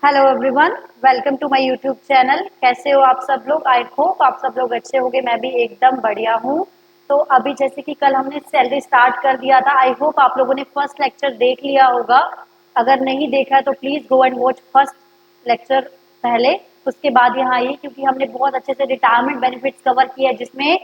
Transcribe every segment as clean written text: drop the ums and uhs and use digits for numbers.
Hello everyone, welcome to my YouTube channel. कैसे हो आप सब लोग? आई होप आप सब लोग अच्छे होंगे। मैं भी एकदम बढ़िया हूँ। तो अभी जैसे कि कल हमने सैलरी स्टार्ट कर दिया था, आई होप आप लोगों ने फर्स्ट लेक्चर देख लिया होगा। अगर नहीं देखा है तो please go and watch first lecture पहले, उसके बाद यहाँ आइए, क्योंकि हमने बहुत अच्छे से रिटायरमेंट बेनिफिट्स कवर किया है, जिसमें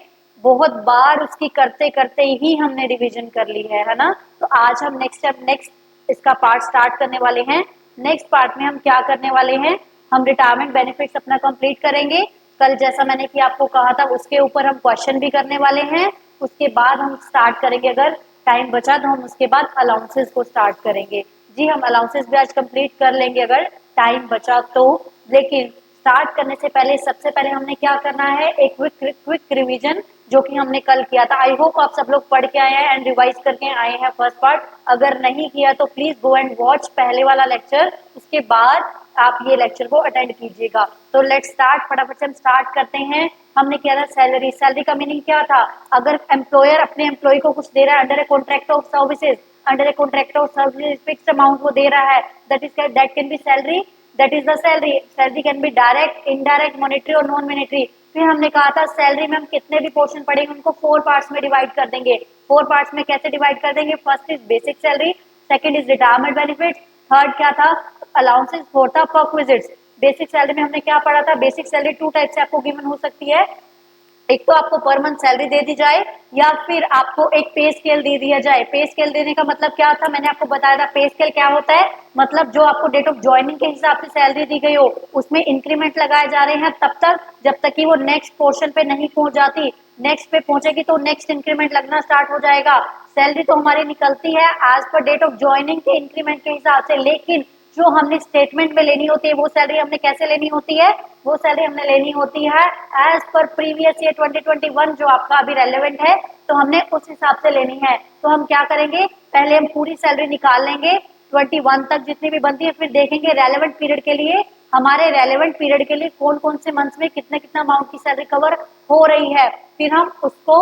बहुत बार उसकी करते करते ही हमने रिवीजन कर ली है ना। तो आज हम नेक्स्ट इसका पार्ट स्टार्ट करने वाले हैं। नेक्स्ट पार्ट में हम क्या करने वाले हैं, हम रिटायरमेंट बेनिफिट्स अपना कंप्लीट करेंगे। कल जैसा मैंने कि आपको कहा था उसके ऊपर हम क्वेश्चन भी करने वाले हैं। उसके बाद हम स्टार्ट करेंगे, अगर टाइम बचा तो हम उसके बाद अलाउंसेस को स्टार्ट करेंगे। जी, हम अलाउंसेस भी आज कंप्लीट कर लेंगे अगर टाइम बचा तो। लेकिन स्टार्ट करने से पहले सबसे पहले हमने क्या करना है, एक क्विक रिवीजन जो कि हमने कल किया था। आई होप आप सब लोग पढ़ के आए हैं एंड रिवाइज करके आए हैं फर्स्ट पार्ट। अगर नहीं किया तो प्लीज गो एंड वॉच पहले वाला लेक्चर, उसके बाद आप ये लेक्चर को अटेंड कीजिएगा। तो लेट्स स्टार्ट, फटाफट से हम स्टार्ट करते हैं। हमने किया था सैलरी। सैलरी का मीनिंग क्या था? अगर एम्प्लॉयर अपने एम्प्लॉय को कुछ दे रहा है under a contract of services, under a contract of service fixed amount वो दे रहा है, that can be salary, that is the salary. Salary can be direct, indirect, monetary और नॉन मॉनेटरी। फिर हमने कहा था सैलरी में हम कितने भी पोर्शन पढ़ेंगे उनको 4 पार्ट्स में डिवाइड कर देंगे। 4 पार्ट्स में कैसे डिवाइड कर देंगे? First is basic salary, second is retirement benefit, third क्या था, अलाउंसेस, फोर्थ था परक्विजिट्स। बेसिक सैलरी में हमने क्या पढ़ा था? बेसिक सैलरी टू टाइप से आपको गिवन हो सकती है। एक तो आपको पर मंथ सैलरी दे दी जाए, या फिर आपको एक पे स्केल दे दिया जाए। पे स्केल देने का मतलब क्या था? मैंने आपको बताया था पे स्केल क्या होता है। मतलब जो आपको डेट ऑफ ज्वाइनिंग के हिसाब से सैलरी दी गई हो उसमें इंक्रीमेंट लगाए जा रहे हैं तब तक जब तक कि वो नेक्स्ट पोर्शन पे नहीं पहुंच जाती। नेक्स्ट पे पहुंचेगी तो नेक्स्ट इंक्रीमेंट लगना स्टार्ट हो जाएगा। सैलरी तो हमारी निकलती है as per date of joining के इंक्रीमेंट के हिसाब से, लेकिन जो हमने स्टेटमेंट में लेनी होती है वो सैलरी हमने कैसे लेनी होती है? वो सैलरी हमने लेनी होती है एज पर प्रीवियस ईयर 2021 जो आपका अभी रेलेवेंट है, तो हमने उस हिसाब से लेनी है। तो हम क्या करेंगे, पहले हम पूरी सैलरी निकाल लेंगे 21 तक जितनी भी बनती है, फिर देखेंगे रेलेवेंट पीरियड के लिए, हमारे रेलेवेंट पीरियड के लिए कौन कौन से मंथ्स में कितना कितना अमाउंट की सैलरी कवर हो रही है, फिर हम उसको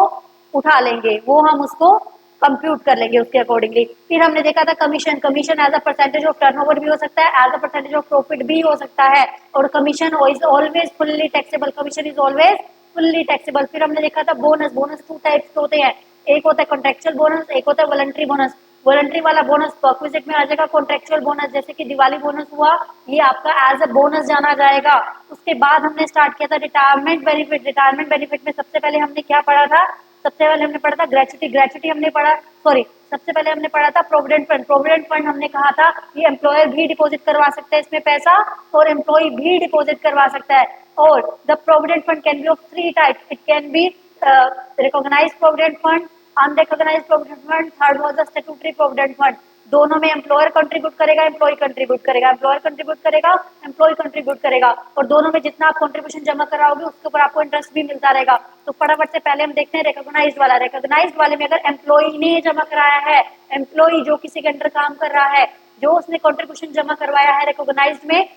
उठा लेंगे, वो हम उसको कंप्यूट कर लेंगे उसके अकॉर्डिंगली। फिर हमने देखा था commission. Commission as a percentage of turnover भी हो सकता है, as a percentage of profit भी हो सकता है, और commission is always fully taxable. Commission is always fully taxable. फिर हमने देखा था बोनस। बोनस टू टाइप्स के होते हैं, एक होता है कॉन्ट्रेक्चुअल बोनस, एक होता है वॉलंटरी बोनस। वॉलंटरी वाला बोनस परक्विजिट में आ जाएगा। कॉन्ट्रेक्चुअल बोनस जैसे कि दिवाली बोनस हुआ, ये आपका एज अ बोनस जाना जाएगा। उसके बाद हमने स्टार्ट किया था रिटायरमेंट बेनिफिट। रिटायरमेंट बेनिफिट में सबसे पहले हमने क्या पढ़ा था? सबसे पहले हमने पढ़ा था ग्रेचुटी। ग्रेचुटी हमने पढ़ा, सॉरी, सबसे पहले हमने पढ़ा था प्रोविडेंट फंड। प्रोविडेंट फंड हमने कहा था ये एम्प्लॉयर भी डिपॉजिट करवा सकता है इसमें पैसा, और एम्प्लॉय भी डिपॉजिट करवा सकता है। और the provident fund can be of 3 types. It can be recognised provident fund, unrecognised provident fund, third was the statutory provident fund. दोनों में एम्प्लॉयर कंट्रीब्यूट करेगा, एम्प्लॉय कंट्रीब्यूट करेगा, एम्प्लॉयर कंट्रीब्यूट करेगा, एम्प्लॉय कंट्रीब्यूट करेगा, और दोनों में जितना आप कंट्रीब्यूशन जमा कराओगे उसके ऊपर आपको इंटरेस्ट भी मिलता रहेगा। तो फटाफट से पहले हम देखते हैं रिकॉग्नाइज्ड वाला। रिकॉग्नाइज्ड वाले में अगर एम्प्लॉय ने जमा कराया है, एम्प्लॉय जो किसी के अंडर काम कर रहा है, जो उसने कंट्रीब्यूशन जमा करवाया है रिकॉग्नाइज्ड में,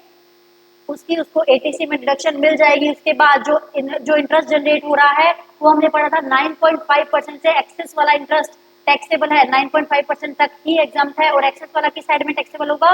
उसकी उसको एटीसी में डिडक्शन मिल जाएगी। उसके बाद जो इंटरेस्ट जनरेट हो रहा है वो हमने पढ़ा था 9.5% से एक्सेस वाला इंटरेस्ट टैक्सेबल है। 9.5% तक ही एग्जाम है, और एक्सेस वाला किस साइड में टैक्सेबल होगा?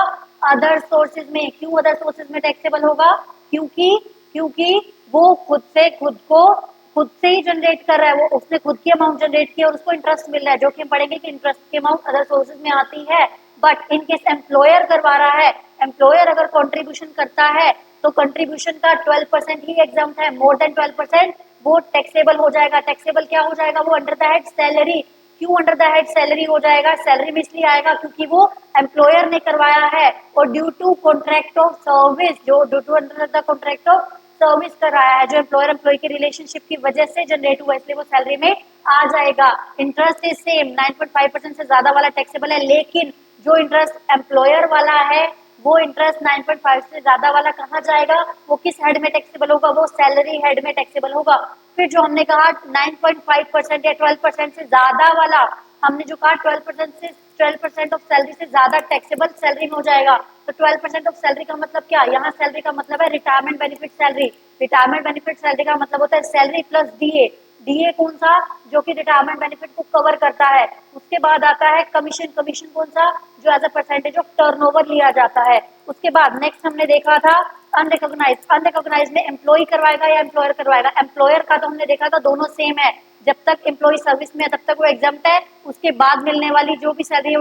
अदर सोर्सेज में। क्यों अदर सोर्सेज में टैक्सेबल होगा? क्योंकि क्योंकि वो खुद से ही जनरेट कर रहा है, वो उसने खुद की अमाउंट जनरेट की और उसको इंटरेस्ट मिल रहा है, जो कि हम पढ़ेंगे कि इंटरेस्ट की अमाउंट अदर सोर्सेज में आती है। बट इन केस एम्प्लॉयर करवा रहा है, एम्प्लॉयर अगर कंट्रीब्यूशन करता है तो कंट्रीब्यूशन का 12% ही एग्जाम है। मोर देन 12% वो टैक्सेबल हो जाएगा। टैक्सेबल क्या हो जाएगा? वो अंडर द हेड सैलरी। क्यों अंडर द हेड सैलरी हो जाएगा? सैलरी में इसलिए आएगा क्योंकि वो एम्प्लॉयर ने करवाया है, और due to contract of service, जो due to under the contract of service कर रहा है, जो एम्प्लॉयर एम्प्लॉय की रिलेशनशिप की वजह से जनरेट हुआ, इसलिए वो सैलरी में आ जाएगा। इंटरेस्ट इज सेम, 9.5% से ज्यादा वाला टैक्सेबल है, लेकिन जो इंटरेस्ट एम्प्लॉयर वाला है वो इंटरेस्ट 9.5 से ज्यादा वाला कहाँ जाएगा? वो किस हेड में टैक्सेबल होगा? वो सैलरी हेड में टैक्सेबल होगा। फिर जो हमने कहा 9.5% या 12% से ज्यादा वाला, हमने जो कहा 12% ऑफ सैलरी से ज्यादा टैक्सेबल सैलरी में हो जाएगा। तो 12% ऑफ सैलरी का मतलब क्या? यहाँ सैलरी का मतलब है retirement benefit salary. Retirement benefit salary का मतलब होता है सैलरी प्लस डीए। डीए कौन सा, जो कि रिटायरमेंट बेनिफिट को कवर करता है। उसके बाद आता है कमीशन, कमीशन कौन सा, जो as a percentage of turnover लिया जाता है। उसके बाद नेक्स्ट हमने देखा था अनरिकॉग्नाइज, अनरिकॉग्नाइज में एम्प्लॉय करवाएगा या एम्प्लॉयर करवाएगा। एम्प्लॉयर का तो हमने देखा था दोनों सेम है, जब तक एम्प्लॉय सर्विस में है तब तक वो एग्जाम्प्ट है, उसके बाद मिलने वाली जो भी सैलरी,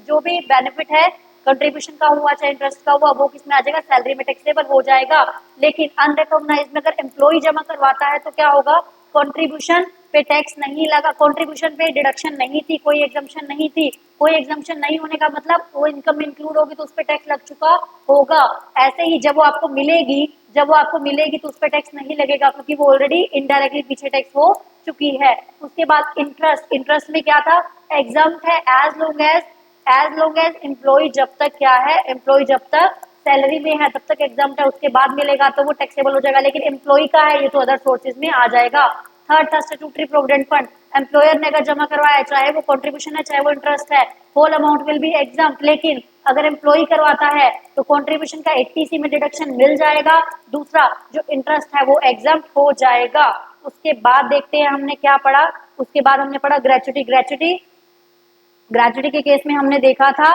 जो भी बेनिफिट है कंट्रीब्यूशन का हुआ चाहे इंटरेस्ट का हुआ, वो किसमें आ जाएगा, सैलरी में टैक्सेबल हो जाएगा। लेकिन अनरिकॉग्नाइज में अगर एम्प्लॉय जमा करवाता है तो क्या होगा, कंट्रीब्यूशन पे टैक्स नहीं लगा, कंट्रीब्यूशन पे डिडक्शन नहीं थी, कोई एग्जम्पशन नहीं थी। कोई एग्जम्पशन नहीं होने का मतलब वो इनकम इंक्लूड होगी तो उस पर टैक्स लग चुका होगा। ऐसे ही जब वो आपको मिलेगी, जब वो आपको मिलेगी तो उस पर टैक्स नहीं लगेगा, क्योंकि वो ऑलरेडी इनडायरेक्टली पीछे टैक्स हो चुकी है। उसके बाद इंटरेस्ट, इंटरेस्ट में क्या था, एग्जाम्प्ट है एज लॉन्ग एज एम्प्लॉय, जब तक क्या है, एम्प्लॉय जब तक सैलरी में है तब तक एग्जाम्प्ट है, उसके बाद मिलेगा तो वो टैक्सेबल हो जाएगा। लेकिन एम्प्लॉय का है ये तो अदर सोर्सेज में आ जाएगा। थर्ड था स्टैट्यूटरी प्रोविडेंट फंड, एम्प्लॉयर ने अगर जमा करवाया है, चाहे वो कंट्रीब्यूशन है चाहे वो इंटरेस्ट है, whole amount will be exempt. लेकिन अगर एम्प्लॉय करवाता है तो कंट्रीब्यूशन का 80सी में डिडक्शन मिल जाएगा, दूसरा जो इंटरेस्ट है वो एग्जाम्प्ट हो जाएगा। उसके बाद देखते हैं हमने क्या पढ़ा, उसके बाद हमने पढ़ा ग्रेचुटी। ग्रेचुटी, ग्रेचुटी के केस में हमने देखा था,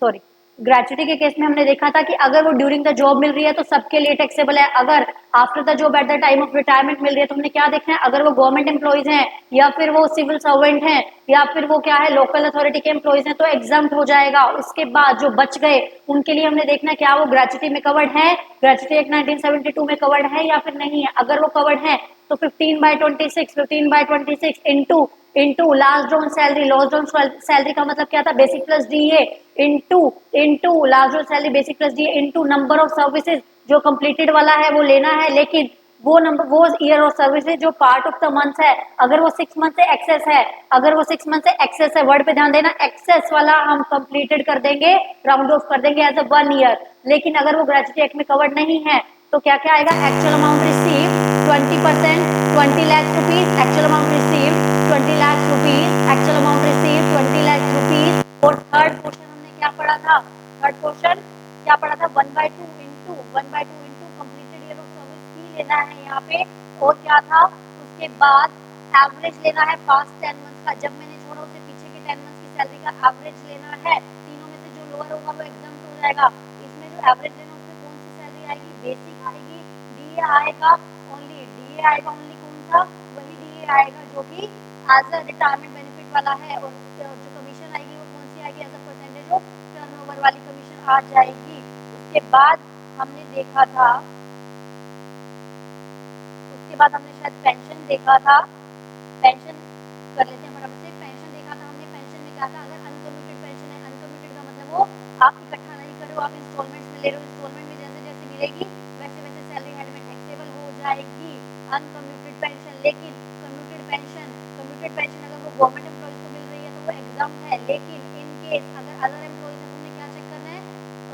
सॉरी, ग्रेचुटी के केस में हमने देखा था कि अगर वो ड्यूरिंग द जॉब मिल रही है तो सबके लिए टैक्सेबल है, अगर after the job at the time of retirement मिल रही है तो हमने क्या देखना है, अगर वो गवर्नमेंट एम्प्लॉइज हैं या फिर वो सिविल सर्वेंट हैं या फिर वो क्या है लोकल अथॉरिटी के एम्प्लॉइज हैं तो एग्जाम्प्ट हो जाएगा। उसके बाद जो बच गए उनके लिए हमने देखना है क्या वो ग्रेचुटी में कवर्ड है, ग्रेचुटी एक्ट 1972 में कवर्ड है या फिर नहीं है। अगर वो कवर्ड है तो 15/26, 15/26 into last drawn salary, last drawn salary का मतलब क्या था, basic plus DA into into last drawn salary basic plus DA into number of services जो कंप्लीटेड वाला है वो लेना है। लेकिन वो नंबर, वो ईयर ऑफ सर्विसेज जो पार्ट ऑफ द मंथ है, अगर वो 6 मंथ से एक्सेस है, अगर वो 6 मंथ से एक्सेस है, वर्ड पे ध्यान देना, एक्सेस वाला हम कंप्लीटेड कर देंगे, राउंड ऑफ कर देंगे एज अ 1 ईयर। लेकिन अगर वो ग्रेचुटी एक्ट में कवर्ड नहीं है तो क्या क्या आएगा, actual amount receive 20%, 20 lakh rupees, actual amount receive 20 lakh rupees, actual amount receive 20 lakh rupees. और थर्ड क्वेश्चन हमने क्या पढ़ा था, थर्ड क्वेश्चन क्या पढ़ा था, 1/2 into completed year of service ही लेना है यहाँ पे। और क्या था, उसके बाद एवरेज लेना है पास्ट 10 मंथ का, जब मैंने छोड़ा उससे पीछे के 10 मंथ की सैलरी का एवरेज लेना है। तीनों में से जो लोअर होगा वो एग्जाम्प्ट हो जाएगा। इसमें जो एवरेज लेना उसमें कौन सी सैलरी आएगी, बेसिक आएगी, डीए आएगा ओनली, डीए आएगा ओनली, कौन सा, वही डीए आएगा जो कि एज अ रिटायरमेंट बेनिफिट वाला है। और जो कमीशन आएगी वो कौन सी आएगी, as a percentage of turnover वाली कमीशन आ जाएगी। उसके बाद हमने देखा था, उसके बाद हमने शायद पेंशन देखा था, पेंशन कर लेते हैं फटाफट से। पेंशन देखा था हमने, पेंशन में क्या था, अगर अनकम्यूटेड पेंशन है, अनकम्यूटेड का मतलब वो आप इकट्ठा नहीं कर रहे हो, आप इंस्टॉलमेंट्स में ले रहे हो, इंस्टॉलमेंट में जैसे जैसे मिलेगी वैसे वैसे सैलरी हेड में टैक्सेबल हो जाएगी अनकम्यूटेड पेंशन। लेकिन कम्यूटेड पेंशन, कम्यूटेड पेंशन अगर वो गवर्नमेंट एम्प्लॉइज को मिल रही है तो वो एग्जाम्प्ट है। लेकिन इन केस अगर अदर एम्प्लॉइज है तो हमने क्या चेक करना है,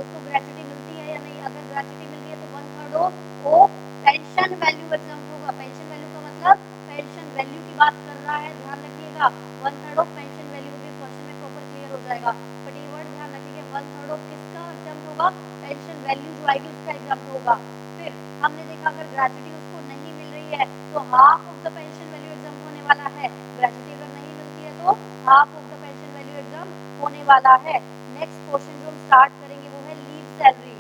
उसको ग्रेचुटी मिलती है या नहीं। अगर ग्रेचुटी मिल रही है तो 1/3 ऑफ वो पेंशन वैल्यू एग्जाम्प्ट होगा। पेंशन वैल्यू का मतलब पेंशन वैल्यू की बात कर रहा है, ध्यान रखिएगा, 1/3 ऑफ पेंशन वैल्यू भी क्वेश्चन में प्रॉपर क्लियर हो जाएगा। बट ये वर्ड ध्यान रखिएगा, 1/3 ऑफ किसका एग्जाम्प्ट होगा, पेंशन वैल्यू जो आएगी उसका एग्जाम्प्ट होगा। फिर हमने देखा अगर ग्रेचुटी उसको नहीं मिल रही है तो half of the pension value exempt होने वाला है। ग्रेचुटी अगर नहीं मिलती है तो half of the pension value exempt होने वाला है। नेक्स्ट क्वेश्चन जो हम स्टार्ट करेंगे वो है लीव सैलरी।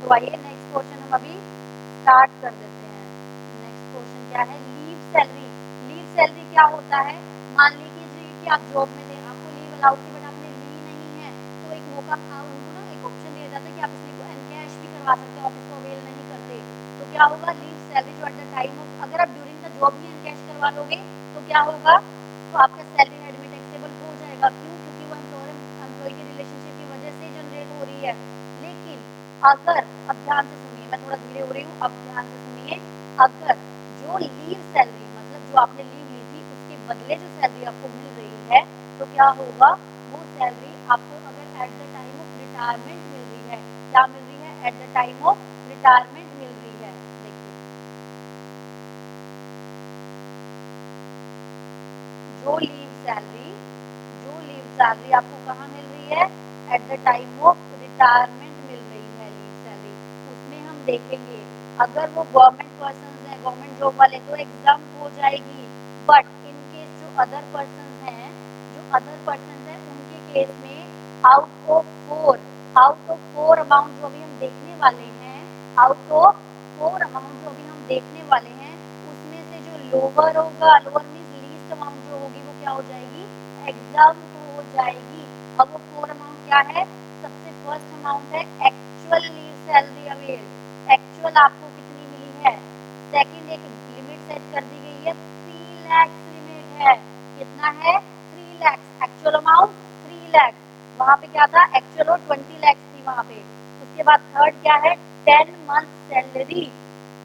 तो आइए नेक्स्ट क्वेश्चन हम अभी स्टार्ट कर देते हैं। नेक्स्ट क्वेश्चन क्या है, लीव सैलरी। लीव सैलरी क्या होता है, मान लीजिए कि आप जॉब में थे, आपको लीव अलाउड थी बट आपने ली नहीं है, तो एक मौका उनको ना एक ऑप्शन दिया जाता है कि आप इस लीव को एनकैश भी करवा सकते हो, ऑफिस को अवेल नहीं करते। तो क्या होगा, लीव सैलरी जो एट द टाइम ऑफ, अगर आप during the job he encash करवा लोगे तो क्या होगा, तो आपका सैलरी हेड में टैक्सेबल हो जाएगा। क्यों, क्योंकि वो एम्प्लॉयर एम्प्लॉय की रिलेशनशिप की वजह से जनरेट हो रही है। लेकिन अगर, अब ध्यान से सुनिए, मैं थोड़ा धीरे हो रही हूँ, अब ध्यान से सुनिए, अगर जो लीव सैलरी मतलब जो आपने लीव ली थी उसके बदले जो सैलरी आपको मिल रही है तो क्या होगा, वो सैलरी आपको अगर at the time of retirement मिल रही है, क्या मिल रही है, at the time of retirement मिल रही है। देखिए, जो लीव सैलरी, जो लीव सैलरी आपको कहाँ मिल रही है, at the time of retirement मिल हम देखेंगे, अगर वो गवर्नमेंट पर्सन है, गवर्नमेंट जॉब वाले, तो एग्जाम हो जाएगी। बट इन केस जो अदर पर्सन हैं उनके केस में आउट ऑफ फोर अमाउंट जो अभी हम देखने वाले हैं, उसमें से जो लोअर होगा, लोअर मीन्स लीस्ट अमाउंट जो होगी वो क्या हो जाएगी, एग्जाम हो जाएगी। अब वो फोर अमाउंट क्या है, सबसे फर्स्ट अमाउंट है actual leave salary avail, actual आपको कितनी मिली है। सेकंड एक लिमिट सेट कर दी गई है, 3 लाख लिमिट है, कितना है 3 लाख, एक्चुअल अमाउंट 3 लाख, वहां पे क्या था एक्चुअल और 20 लाख थी वहां पे। उसके बाद थर्ड क्या है 10 मंथ सैलरी,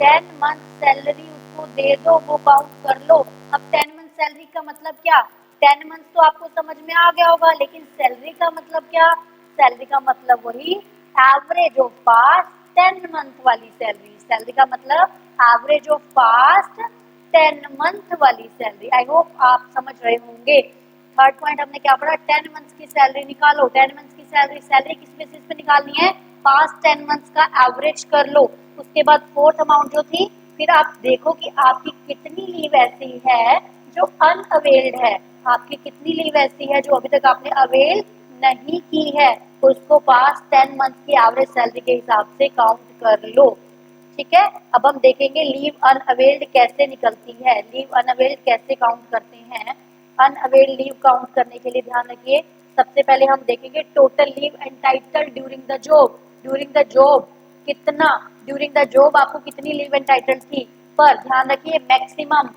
10 मंथ सैलरी उसको दे दो, वो काउंट कर लो। अब 10 मंथ सैलरी का मतलब क्या, 10 मंथ तो आपको समझ में आ गया होगा, लेकिन सैलरी का मतलब क्या, सैलरी का मतलब वही एवरेज ऑफ पास्ट 10 मंथ वाली सैलरी, सैलरी का मतलब एवरेज ऑफ पास्ट 10 मंथ वाली सैलरी। आई होप आप समझ रहे होंगे। थर्ड पॉइंट हमने क्या पढ़ा, 10 मंथ्स की सैलरी निकालो, 10 मंथ्स की सैलरी किस बेसिस पे निकालनी है, पास्ट 10 मंथ्स का एवरेज कर लो। उसके बाद फोर्थ अमाउंट जो थी, फिर आप देखो कि आपकी कितनी लीव ऐसी है जो अनअवेल्ड है, आपकी कितनी लीव ऐसी है जो अभी तक आपने अवेल नहीं की है, तो उसको पास्ट 10 मंथ की एवरेज सैलरी के हिसाब से काउंट कर लो। ठीक है, अब हम देखेंगे लीव अनअवेल्ड कैसे निकलती है, लीव अनअवेल्ड कैसे काउंट करते हैं। अनअवेल्ड लीव काउंट करने के लिए ध्यान रखिए, सबसे पहले हम देखेंगे total leave entitled during the job, during the job कितना, ड्यूरिंग द जॉब आपको कितनी लीव एंटाइटल्ड थी, पर ध्यान रखिए मैक्सिमम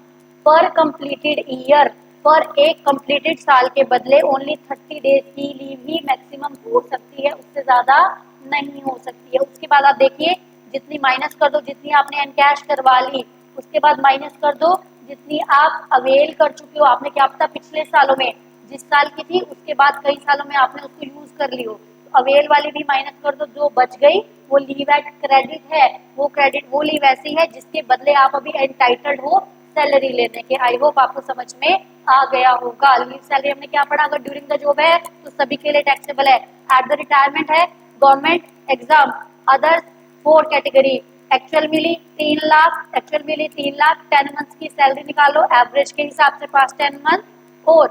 पर कंप्लीटेड ईयर, पर एक कंप्लीटेड साल के बदले ओनली 30 डेज की लीव ही मैक्सिमम हो सकती है, उससे ज्यादा नहीं हो सकती है। उसके बाद आप देखिए जितनी माइनस कर दो, जितनी आपने एनकैश करवा ली, उसके बाद माइनस कर दो जितनी आप अवेल कर चुके हो, आपने क्या पता पिछले सालों में जिस साल की थी उसके बाद कई सालों में आपने उसको यूज कर ली हो, तो अवेल वाली भी माइनस कर दो, जो बच गई वो लीव एट क्रेडिट है, वो लीव ऐसी है जिसके बदले आप अभी एंटाइटल्ड हो सैलरी लेने के। आई होप आपको समझ में आ गया होगा। लीव सैलरी हमने क्या पढ़ा, अगर ड्यूरिंग द जॉब है तो सभी के लिए टैक्सेबल है, एट द रिटायरमेंट है, government exam, others 4 category, actual मिली 3 लाख, एक्चुअल मिली 3 लाख, 10 मंथ्स की सैलरी निकालो एवरेज के हिसाब से पास 10 मंथ। और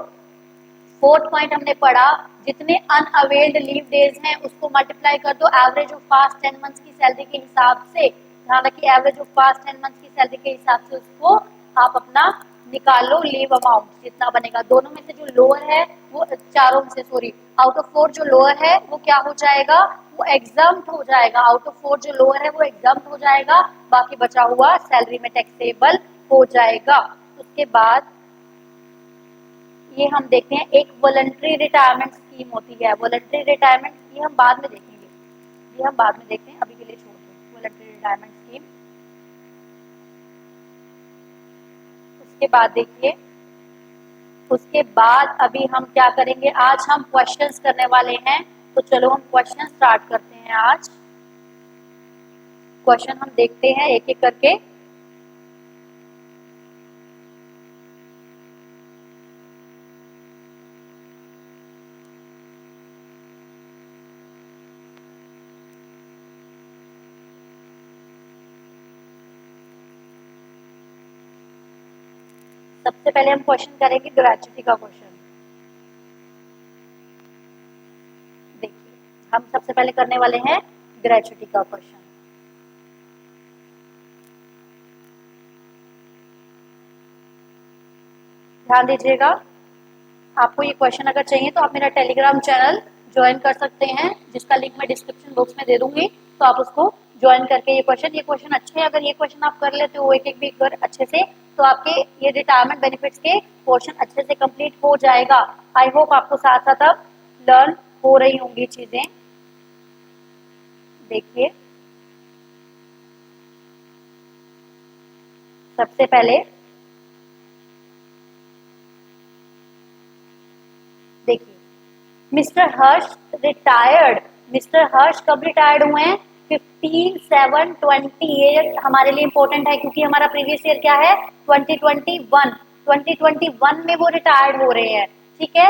फोर्थ पॉइंट हमने पढ़ा जितने अनअवेल्ड लीव डेज हैं उसको मल्टीप्लाई कर दो एवरेज ऑफ पास्ट 10 मंथ्स की सैलरी के हिसाब से, ध्यान रखिए एवरेज ऑफ पास्ट 10 मंथ्स की सैलरी के हिसाब से उसको आप अपना निकालो लीव अमाउंट जितना बनेगा। दोनों में से जो लोअर है वो, चारों में से सॉरी, आउट ऑफ 4 जो लोअर है वो क्या हो जाएगा, वो एग्जाम्प्ट हो जाएगा, आउट ऑफ 4 जो लोअर है वो एग्जाम्प्ट हो जाएगा, बाकी बचा हुआ सैलरी में टैक्सेबल हो जाएगा। उसके बाद ये हम देखते हैं एक वॉलंटरी रिटायरमेंट स्कीम होती है, वॉलंटरी रिटायरमेंट, ये हम बाद में देखेंगे, ये हम बाद में देखते हैं, अभी के लिए छोड़ दें वॉलंटरी रिटायरमेंट स्कीम। उसके बाद देखिए, उसके बाद अभी हम क्या करेंगे, आज हम क्वेश्चंस करने वाले हैं, तो चलो हम क्वेश्चन स्टार्ट करते हैं। आज क्वेश्चन हम देखते हैं एक एक करके। सबसे पहले हम क्वेश्चन करेंगे ग्रेचुटी का क्वेश्चन। देखिए हम सबसे पहले करने वाले हैं ग्रेचुटी का क्वेश्चन। ध्यान दीजिएगा, आपको ये क्वेश्चन अगर चाहिए तो आप मेरा टेलीग्राम चैनल ज्वाइन कर सकते हैं, जिसका लिंक मैं डिस्क्रिप्शन बॉक्स में दे दूंगी, तो आप उसको ज्वाइन करके ये क्वेश्चन अच्छे हैं, अगर ये क्वेश्चन आप कर लेते हो एक एक भी कर अच्छे से, तो आपके ये रिटायरमेंट बेनिफिट्स के क्वेश्चन अच्छे से कंप्लीट हो जाएगा। आई होप आपको साथ साथ अब लर्न हो रही होंगी चीजें। देखिए सबसे पहले देखिए, मिस्टर हर्ष रिटायर्ड, मिस्टर हर्ष कब रिटायर्ड हुए हैं, 15/7/20। ये हमारे लिए इंपॉर्टेंट है क्योंकि हमारा प्रीवियस ईयर क्या है 2021, 2021 में वो रिटायर्ड हो रहे हैं। ठीक है,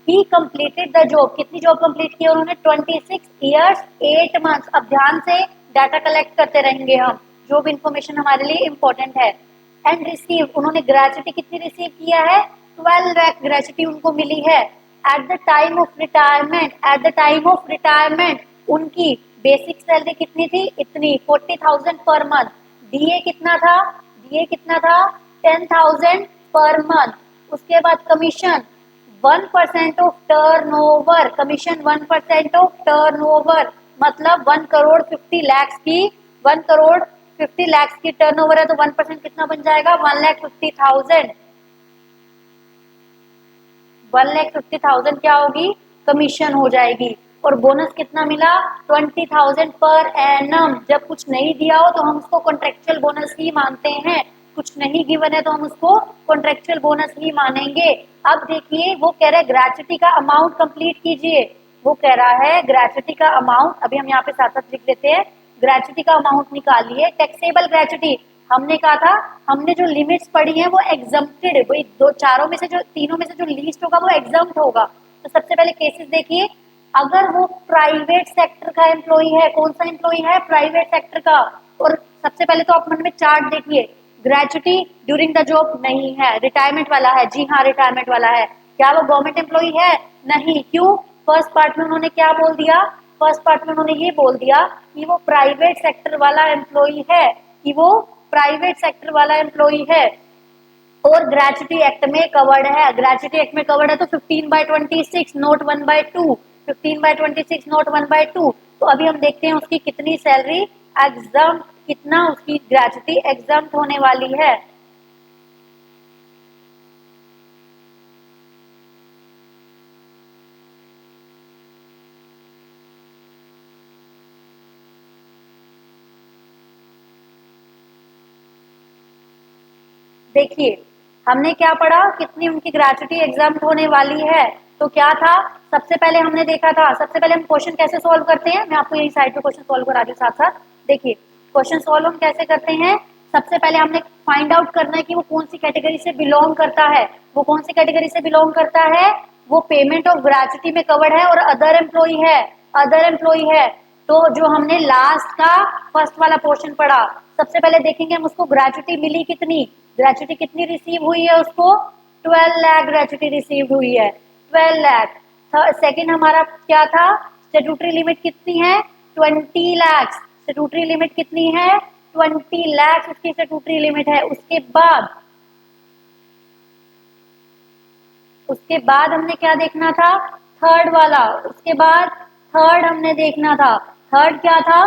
ही कंप्लीटेड द जॉब, कितनी जॉब कंप्लीट की उन्होंने, 26 ईयर्स 8 मंथ्स। अब ध्यान से डाटा कलेक्ट करते रहेंगे हम, जो भी इंफॉर्मेशन हमारे लिए इम्पोर्टेंट है। एंड रिसीव, उन्होंने ग्रेचुटी कितनी रिसीव किया है? 12 लाख ग्रेचुटी उनको मिली है। At the time of retirement, eight the time of retirement उनकी बेसिक सैलरी कितनी थी? इतनी, 40,000 पर मंथ। डीए कितना था? डीए कितना था? 10,000 पर मंथ। उसके बाद commission 1% of turnover, commission 1% of turnover, मतलब 1 करोड़ 50 लाख की, 1 करोड़ 50 लाख की टर्नओवर है तो 1% कितना बन जाएगा? 1,50,000। 1,50,000 क्या होगी? कमीशन हो जाएगी। और बोनस कितना मिला? 20,000 पर एनम। जब कुछ नहीं दिया हो तो हम उसको कॉन्ट्रेक्चुअल बोनस ही मानते हैं, कुछ नहीं गिवन है तो हम उसको कॉन्ट्रेक्चुअल बोनस ही मानेंगे। अब देखिए वो कह रहा है ग्रेचुटी का अमाउंट कंप्लीट कीजिए। वो कह रहा है ग्रेचुटी का अमाउंट, अभी हम यहाँ पे साथ साथ लिख लेते हैं, ग्रेचुटी का अमाउंट निकालिए। टैक्सेबल ग्रेचुटी हमने कहा था, हमने जो लिमिट्स पढ़ी है वो एग्जम्प्टेड है, वही दो चारों में से जो तीनों में से जो लीस्ट होगा वो एग्जम्प्ट होगा। तो सबसे पहले केसेस देखिए, अगर वो प्राइवेट सेक्टर का एम्प्लॉई है, कौन सा एम्प्लॉई है? प्राइवेट सेक्टर का। और सबसे पहले तो आप मन में चार्ट देखिए, ग्रेचुटी ड्यूरिंग द जॉब नहीं है, रिटायरमेंट वाला है, जी हाँ रिटायरमेंट वाला है। क्या वो गवर्नमेंट एम्प्लॉई है? नहीं। क्यों? फर्स्ट पार्ट में उन्होंने क्या बोल दिया? फर्स्ट पार्ट में उन्होंने ये बोल दिया कि वो प्राइवेट सेक्टर वाला एम्प्लॉई है, कि वो प्राइवेट सेक्टर वाला एम्प्लॉई है और ग्रेचुटी एक्ट में कवर्ड है। ग्रेचुटी एक्ट में कवर्ड है तो 15/26 नोट 1/2, 15/26 नोट 1/2। तो अभी हम देखते हैं उसकी कितनी सैलरी एग्जाम, कितना उसकी ग्रेचुटी एग्जाम होने वाली है। देखिए हमने क्या पढ़ा, कितनी उनकी ग्रेचुटी एग्जाम होने वाली है। तो क्या था, सबसे पहले हमने देखा था, सबसे पहले हम क्वेश्चन कैसे सॉल्व करते हैं, मैं आपको यही साइड पे क्वेश्चन सॉल्व करा रही हूँ साथ साथ। देखिए क्वेश्चन सॉल्व हम कैसे करते हैं, सबसे पहले हमने फाइंड आउट करना है कि वो कौन सी कैटेगरी से बिलोंग करता है। वो कौन सी कैटेगरी से बिलोंग करता है? वो पेमेंट ऑफ ग्रेचुटी में कवर्ड है और अदर एम्प्लॉई है, अदर एम्प्लॉई है। तो जो हमने लास्ट का फर्स्ट वाला पोर्शन पढ़ा, सबसे पहले देखेंगे हम उसको ग्रेचुटी मिली कितनी, ग्रेचुटी कितनी रिसीव हुई है उसको? 12 लाख ग्रेचुटी रिसीव हुई है, 12 लाख। सेकंड हमारा क्या था, स्टैट्यूटरी लिमिट कितनी है? 20 लाख। स्टैट्यूटरी लिमिट कितनी है? 20 लाख उसकी स्टैट्यूटरी लिमिट है। उसके बाद हमने क्या देखना था? थर्ड वाला। उसके बाद थर्ड हमने देखना था, थर्ड क्या था?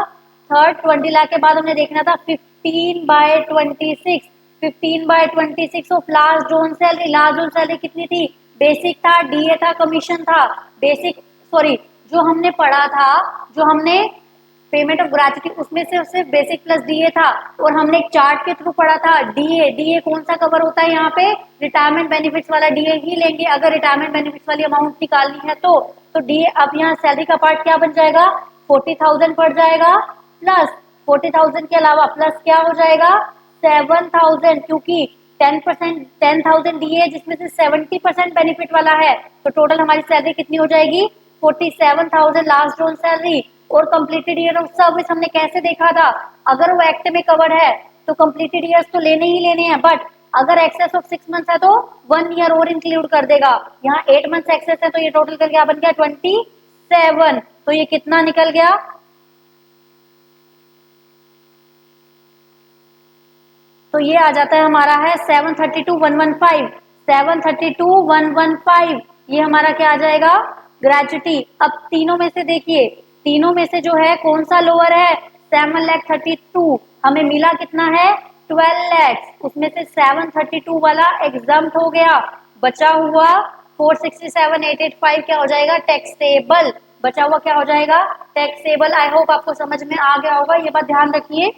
थर्ड 20 लाख के बाद हमने देखना था 15/26, 15/26 of last zone salary. Last zone salary कितनी थी? बेसिक था, डीए था, कमीशन था। बेसिक, सॉरी, जो हमने पढ़ा था, जो हमने पेमेंट ऑफ ग्रेचुटी, उसमें से सिर्फ बेसिक प्लस डीए था। और हमने एक चार्ट के थ्रू पढ़ा था डीए, डीए कौन सा कवर होता है यहाँ पे? रिटायरमेंट बेनिफिट्स वाला डीए ही लेंगे अगर रिटायरमेंट बेनिफिट्स वाली अमाउंट निकालनी है तो डीए। अब यहाँ सैलरी का पार्ट क्या बन जाएगा? 40,000 पड़ जाएगा, प्लस 40,000 के अलावा प्लस क्या हो जाएगा? 7,000, क्योंकि 10%, 10,000 डीए जिसमें से 70% बेनिफिट वाला है। तो टोटल हमारी सैलरी कितनी हो जाएगी? 47,000 लास्ट जोन सैलरी। और कंप्लीटेड ईयर ऑफ सर्विस हमने कैसे देखा था, अगर वो एक्ट में कवर है तो कंप्लीटेड ईयर्स तो लेने ही लेने हैं, बट अगर एक्सेस ऑफ 6 मंथ्स है तो 1 ईयर और इंक्लूड कर देगा। यहाँ 8 मंथ्स एक्सेस है तो ये टोटल कर क्या बन गया? 27। तो ये कितना निकल गया? तो ये आ जाता है हमारा है 732,115, 732,115। ये हमारा क्या आ जाएगा? ग्रेचुटी। अब तीनों में से देखिए, तीनों में से जो है कौन सा लोअर है? 7,32,000। हमें मिला कितना है? 12 लाख। उसमें से 732 वाला एग्जाम्प्ट हो गया, बचा हुआ 467,885 क्या हो जाएगा? टैक्सेबल। बचा हुआ क्या हो जाएगा? टैक्सेबल। आई होप आपको समझ में आ गया होगा, ये बात ध्यान रखिए।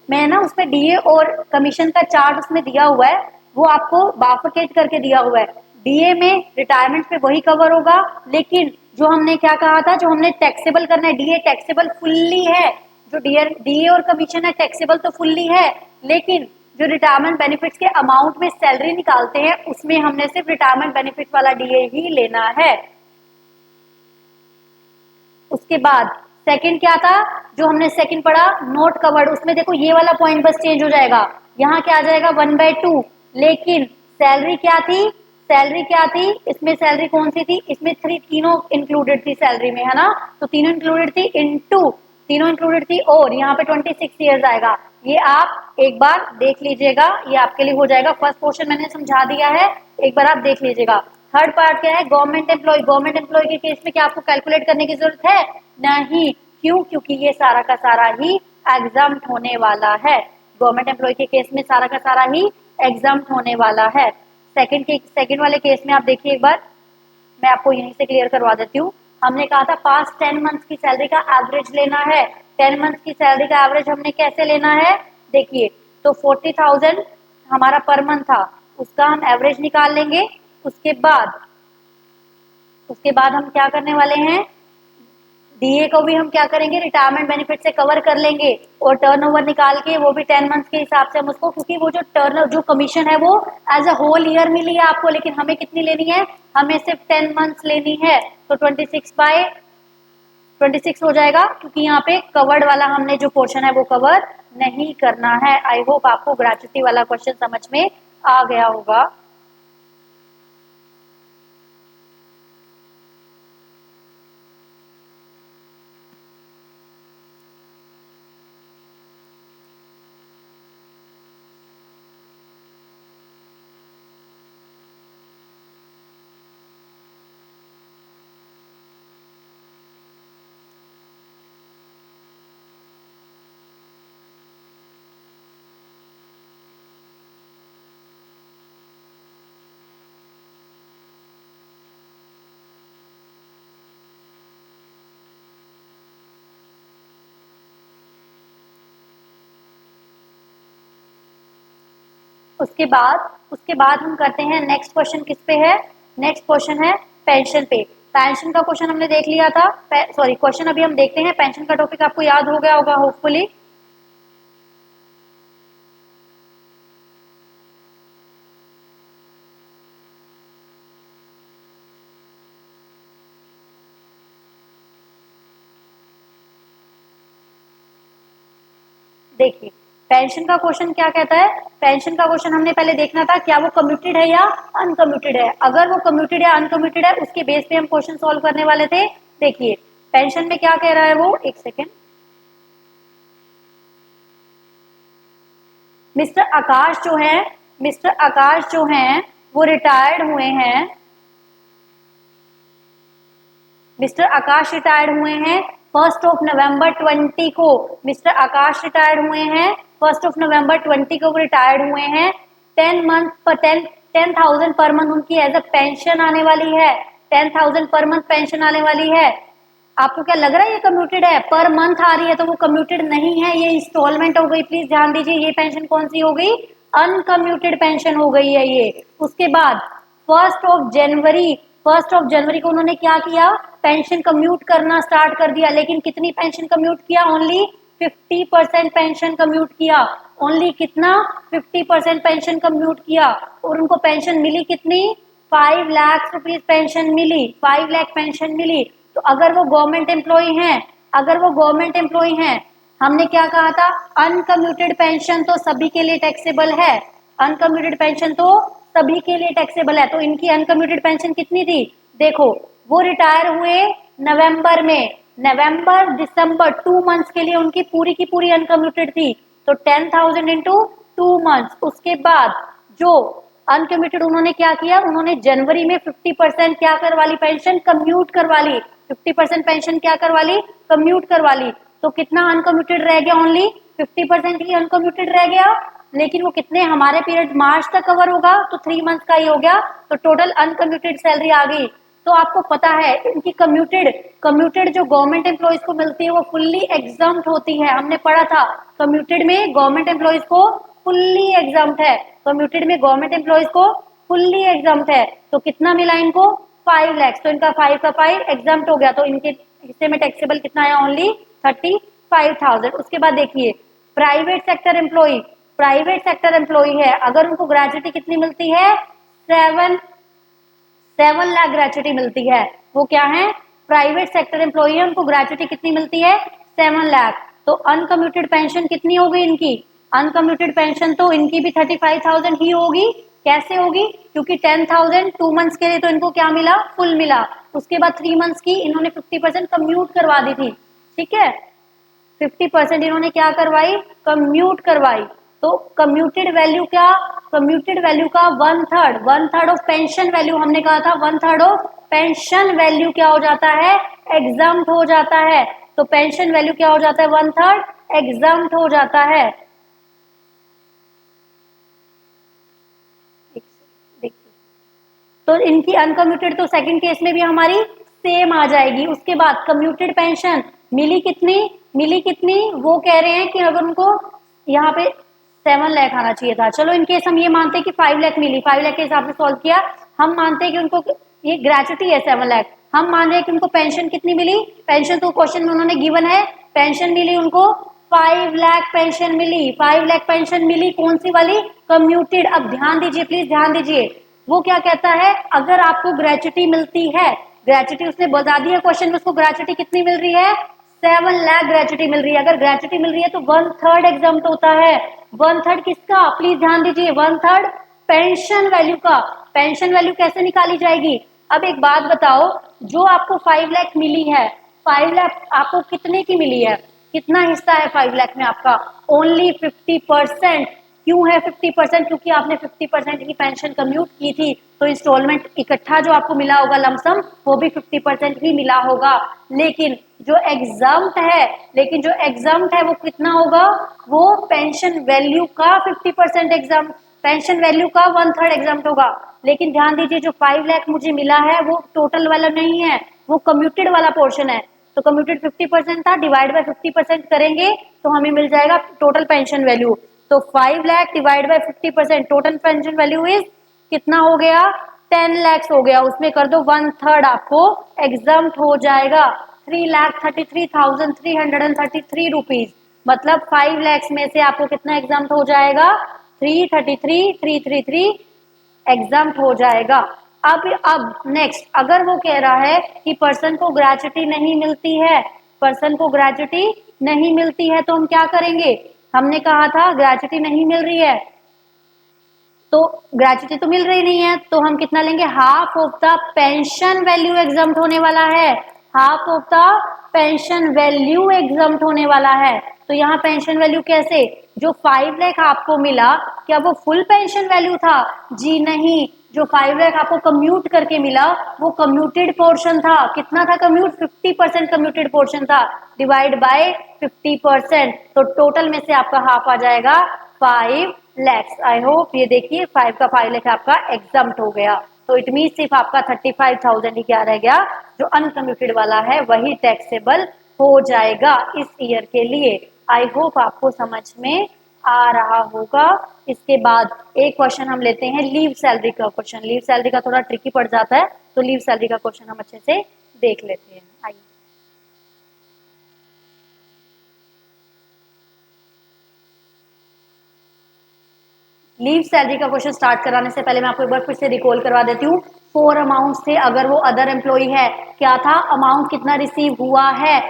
मैं ना उसमें डीए और कमीशन का चार्ट उसमें दिया हुआ है, वो आपको बाफकेट करके दिया हुआ है। डीए में रिटायरमेंट पे वही कवर होगा, लेकिन जो हमने क्या कहा था, जो हमने टैक्सेबल करना है, डीए टैक्सेबल फुल्ली है, जो डीए और कमीशन है टैक्सेबल तो फुल्ली है, लेकिन जो रिटायरमेंट बेनिफिट्स के अमाउंट में सैलरी निकालते हैं उसमें हमने सिर्फ रिटायरमेंट बेनिफिट वाला डीए ही लेना है। उसके बाद सेकंड क्या था जो हमने सेकंड पढ़ा, नोट कवर्ड, उसमें देखो ये वाला पॉइंट बस चेंज हो जाएगा, यहाँ क्या आ जाएगा 1/2, लेकिन सैलरी क्या थी, सैलरी क्या थी, इसमें सैलरी कौन सी थी, इसमें तीनों इंक्लूडेड थी सैलरी में, है ना, तो तीनों इंक्लूडेड थी, इनटू तीनों इंक्लूडेड थी, और यहाँ पे 26 ईयर्स आएगा। ये आप एक बार देख लीजिएगा, ये आपके लिए हो जाएगा। फर्स्ट पोर्शन मैंने समझा दिया है, एक बार आप देख लीजिएगा। थर्ड पार्ट क्या है, गवर्नमेंट एम्प्लॉय, गवर्नमेंट एम्प्लॉय के केस में क्या आपको कैलकुलेट करने की जरूरत है, नहीं, क्यों, क्योंकि ये सारा का सारा ही एग्जाम्प्ट होने वाला है, गवर्नमेंट एम्प्लॉय के केस में सारा का सारा ही एग्जाम्प्ट होने वाला है। सेकंड वाले केस में आप देखिए एक बार, मैं आपको यहीं से क्लियर करवा देती हूँ। हमने कहा था पास्ट 10 मंथ्स की सैलरी का एवरेज लेना है, 10 मंथ्स की सैलरी का एवरेज हमने कैसे लेना है, देखिए, तो 40,000 हमारा पर मंथ था, उसका हम एवरेज निकाल लेंगे। उसके बाद हम क्या करने वाले हैं, डीए को भी हम क्या करेंगे, रिटायरमेंट बेनिफिट से कवर कर लेंगे, और टर्नओवर निकाल के वो भी 10 मंथ्स के हिसाब से हम उसको, क्योंकि वो जो कमीशन है वो एज अ होल ईयर मिली है आपको, लेकिन हमें कितनी लेनी है, हमें सिर्फ 10 मंथ्स लेनी है, तो 26/26 हो जाएगा, क्योंकि यहाँ पे कवर्ड वाला हमने जो पोर्शन है वो कवर नहीं करना है। आई होप आपको ग्रेचुटी वाला क्वेश्चन समझ में आ गया होगा। उसके बाद हम करते हैं नेक्स्ट क्वेश्चन, किस पे है, नेक्स्ट क्वेश्चन है पेंशन पे। पेंशन का क्वेश्चन हमने देख लिया था, सॉरी क्वेश्चन अभी हम देखते हैं, पेंशन का टॉपिक आपको याद हो गया होगा होपफुली। देखिए पेंशन का क्वेश्चन क्या कहता है, पेंशन का क्वेश्चन हमने पहले देखना था क्या वो कम्यूटेड है या अनकम्यूटेड है, अगर वो कम्यूटेड या अनकम्यूटेड है उसके बेस पे हम क्वेश्चन सॉल्व करने वाले थे। देखिए पेंशन में क्या कह रहा है वो, एक सेकेंड, मिस्टर आकाश जो हैं वो रिटायर्ड हुए हैं, मिस्टर आकाश रिटायर्ड हुए हैं 1 नवंबर 20 को, मिस्टर आकाश रिटायर्ड हुए हैं 1 नवंबर 20 को रिटायर्ड हुए हैं। 10,000 पर मंथ उनकी एज अ पेंशन आने वाली है, 10,000 पर मंथ पेंशन आने वाली है। आपको क्या लग रहा है ये कम्यूटेड है, पर मंथ आ रही है, तो वो कम्यूटेड नहीं है, ये इंस्टॉलमेंट हो गई, प्लीज ध्यान दीजिए, ये पेंशन कौन सी हो गई, अनकम्यूटेड पेंशन हो गई है ये। उसके बाद 1 जनवरी 1 जनवरी को उन्होंने क्या किया, पेंशन कम्यूट करना स्टार्ट कर दिया, लेकिन कितनी पेंशन कम्यूट किया, ओनली 50% पेंशन कम्यूट किया, ओनली कितना 50% पेंशन कम्यूट किया, और उनको पेंशन मिली कितनी, 5 लाख रुपीज पेंशन मिली, 5 लाख पेंशन मिली। तो अगर वो गवर्नमेंट एम्प्लॉय हैं, अगर वो गवर्नमेंट एम्प्लॉय हैं, हमने क्या कहा था, अनकम्यूटेड पेंशन तो सभी के लिए टैक्सेबल है, अनकम्यूटेड पेंशन तो सभी के लिए टैक्सेबल है, तो इनकी अनकम्यूटेड पेंशन कितनी थी, देखो वो रिटायर हुए नवंबर में, नवंबर दिसंबर 2 मंथ्स के लिए उनकी की पूरी अनकम्यूटेड थी, तो 10,000 इंटू 2 मंथ्स। उसके बाद जो अनकम्यूटेड उन्होंने क्या किया, उन्होंने जनवरी में 50% क्या करवा ली, पेंशन कम्यूट करवा ली, 50% पेंशन क्या करवा ली, कम्यूट करवा ली, तो कितना अनकम्यूटेड रह गया, ओनली 50% ही अनकम्यूटेड रह गया, लेकिन वो कितने हमारे पीरियड मार्च तक कवर होगा, तो 3 मंथ का ही हो गया, तो टोटल अनकम्यूटेड सैलरी आ गई। तो आपको पता है इनकी कम्यूटेड कम्यूटेड जो गवर्नमेंट एम्प्लॉयज को मिलती है वो फुल्ली एग्जाम्प्ट होती है, हमने पढ़ा था कम्यूटेड में गवर्नमेंट एम्प्लॉयज को फुल्ली एग्जाम्प्ट है, कम्यूटेड में गवर्नमेंट एम्प्लॉयज को फुल्ली एग्जाम्प्ट है, तो कितना मिला इनको 5 लाख, तो इनका 5 का 5 एग्जाम्प्ट हो गया, तो इनके हिस्से में टैक्सेबल कितना आया, ओनली 35,000। उसके बाद देखिए private sector employee, private sector employee है, अगर उनको ग्रेजुटी कितनी मिलती है, 7 लाख ग्रेचुटी मिलती है, वो क्या है प्राइवेट सेक्टर एम्प्लॉई है उनको ग्रेचुटी कितनी मिलती है 7 लाख। तो अनकम्यूटेड पेंशन कितनी होगी इनकी, अनकम्यूटेड पेंशन तो इनकी भी 35,000 ही होगी। कैसे होगी, क्योंकि 10,000 2 मंथ्स के लिए तो इनको क्या मिला, फुल मिला। उसके बाद 3 मंथ्स की इन्होंने 50% कम्यूट करवा दी थी, ठीक है, 50% इन्होंने क्या करवाई, कम्यूट करवाई। तो कम्यूटेड वैल्यू क्या, कम्यूटेड वैल्यू का 1/3 ऑफ पेंशन वैल्यू, हमने कहा था 1/3 ऑफ पेंशन वैल्यू क्या हो जाता है, एग्जाम्प्ट हो जाता है। तो पेंशन वैल्यू क्या हो जाता है, 1/3 एग्जाम्प्ट हो जाता है। देखिए, तो इनकी अनकम्यूटेड तो सेकंड केस में भी हमारी सेम आ जाएगी। उसके बाद कम्यूटेड पेंशन मिली कितनी, मिली कितनी, वो कह रहे हैं कि अगर उनको यहाँ पे 7 लाख आना चाहिए था। चलो इन केस हम ये मानते हैं कि 5 लाख मिली, 5 लाख के हिसाब से सॉल्व किया, हम मानते हैं कि उनको ये ग्रेचुटी है 7 लाख, हम मान रहे हैं कि उनको पेंशन कितनी मिली, पेंशन तो क्वेश्चन में उन्होंने गिवन है, पेंशन मिली उनको 5 लाख पेंशन मिली, 5 लाख पेंशन मिली, कौन सी वाली, कम्यूटेड। अब ध्यान दीजिए, प्लीज ध्यान दीजिए, वो क्या कहता है, अगर आपको ग्रेचुटी मिलती है, ग्रेचुटी उसने बता दी है क्वेश्चन में, उसको ग्रेचुटी कितनी मिल रही है, 7 लाख ग्रेचुटी मिल रही है। अगर ग्रेचुटी मिल रही है तो 1/3 एग्जाम्प्ट होता है। 1/3 किसका, प्लीज ध्यान दीजिए, 1/3 पेंशन वैल्यू का। पेंशन वैल्यू कैसे निकाली जाएगी, अब एक बात बताओ, जो आपको 5 लाख मिली है, 5 लाख आपको कितने की मिली है, कितना हिस्सा है 5 लाख में आपका, ओनली 50%। क्यों है 50%, क्योंकि आपने 50% की पेंशन कम्यूट की थी, तो इंस्टॉलमेंट इकट्ठा जो आपको मिला होगा लमसम, वो भी 50% ही मिला होगा। लेकिन जो एग्जाम्प्ट है, लेकिन जो एग्जाम्प्ट है वो कितना होगा, वो पेंशन वैल्यू का 50% एग्जाम्प्ट, पेंशन वैल्यू का 1/3 एग्जाम्प्ट होगा। लेकिन ध्यान दीजिए, जो 5 लाख मुझे मिला है वो टोटल वाला नहीं है, वो कम्यूटेड वाला पोर्शन है। तो कम्यूटेड 50% था, डिवाइड बाय 50% करेंगे तो हमें मिल जाएगा टोटल पेंशन वैल्यू। तो 5 lakh divide by 50%, total pension value is कितना हो गया, 10 लाख हो गया। उसमें कर दो 1/3, आपको एग्जाम्प्ट हो जाएगा 3,33,333 रुपीज। मतलब 5 लाख में से आपको कितना एग्जाम्प्ट हो जाएगा, 333,333 एग्जाम्प्ट हो जाएगा। अब नेक्स्ट, अगर वो कह रहा है कि पर्सन को ग्रेचुटी नहीं मिलती है, पर्सन को ग्रेचुटी नहीं मिलती है, तो हम क्या करेंगे, हमने कहा था ग्रेचुटी नहीं मिल रही है, तो ग्रेचुटी तो मिल रही नहीं है, तो हम कितना लेंगे, half of the pension value exempt होने वाला है, half of the pension value exempt होने वाला है। तो यहाँ पेंशन वैल्यू कैसे, जो 5 लाख आपको मिला, क्या वो फुल पेंशन वैल्यू था, जी नहीं, जो 5 लाख आपको कम्यूट करके मिला वो कम्यूटेड पोर्शन था। कितना था कम्यूट, 50% कम्यूटेड पोर्शन था, डिवाइड बाय 50%, तो टोटल में से आपका हाफ आ जाएगा 5 लैक्स। आई होप ये देखिए 5 का 5 लाख आपका एग्जाम्प्ट हो गया। तो इट मीन सिर्फ आपका 35,000 ही क्या रह गया, जो अनकम्यूटेड वाला है वही टैक्सेबल हो जाएगा इस ईयर के लिए। आई होप आपको समझ में आ रहा होगा। इसके बाद एक क्वेश्चन हम लेते हैं लीव सैलरी का क्वेश्चन। लीव सैलरी का थोड़ा ट्रिकी पड़ जाता है, तो लीव सैलरी का क्वेश्चन हम अच्छे से देख लेते हैं। आइए, लीव सैलरी का क्वेश्चन स्टार्ट कराने से पहले मैं आपको एक बार फिर से रिकॉल करवा देती हूँ। 4 अमाउंट्स थे, अगर वो अदर एम्प्लॉई है, क्या था, अमाउंट कितना रिसीव हुआ है,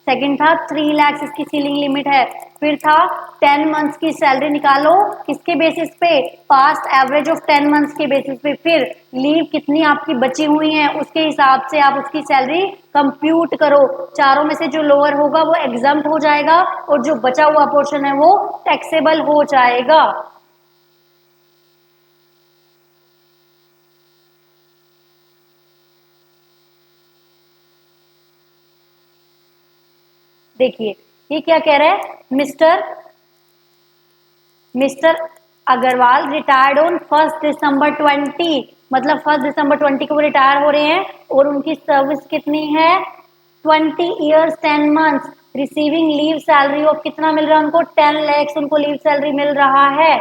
सेकंड था 3 लाख इसकी सीलिंग लिमिट है, फिर था 10 मंथ्स की सैलरी निकालो किसके बेसिस पे, पास्ट एवरेज ऑफ 10 मंथ्स के बेसिस पे, फिर लीव कितनी आपकी बची हुई है उसके हिसाब से आप उसकी सैलरी कंप्यूट करो, चारों में से जो लोअर होगा वो एग्जाम्प्ट हो जाएगा और जो बचा हुआ पोर्शन है वो टैक्सेबल हो जाएगा। देखिए ये क्या कह रहा है, मिस्टर अग्रवाल रिटायर्ड ऑन 1 दिसंबर 20, मतलब 1 दिसंबर 20 को वो रिटायर हो रहे हैं और उनकी सर्विस कितनी है 20 years 10 months, receiving leave salary of कितना मिल रहा है उनको 10 लाख उनको लीव सैलरी मिल रहा है।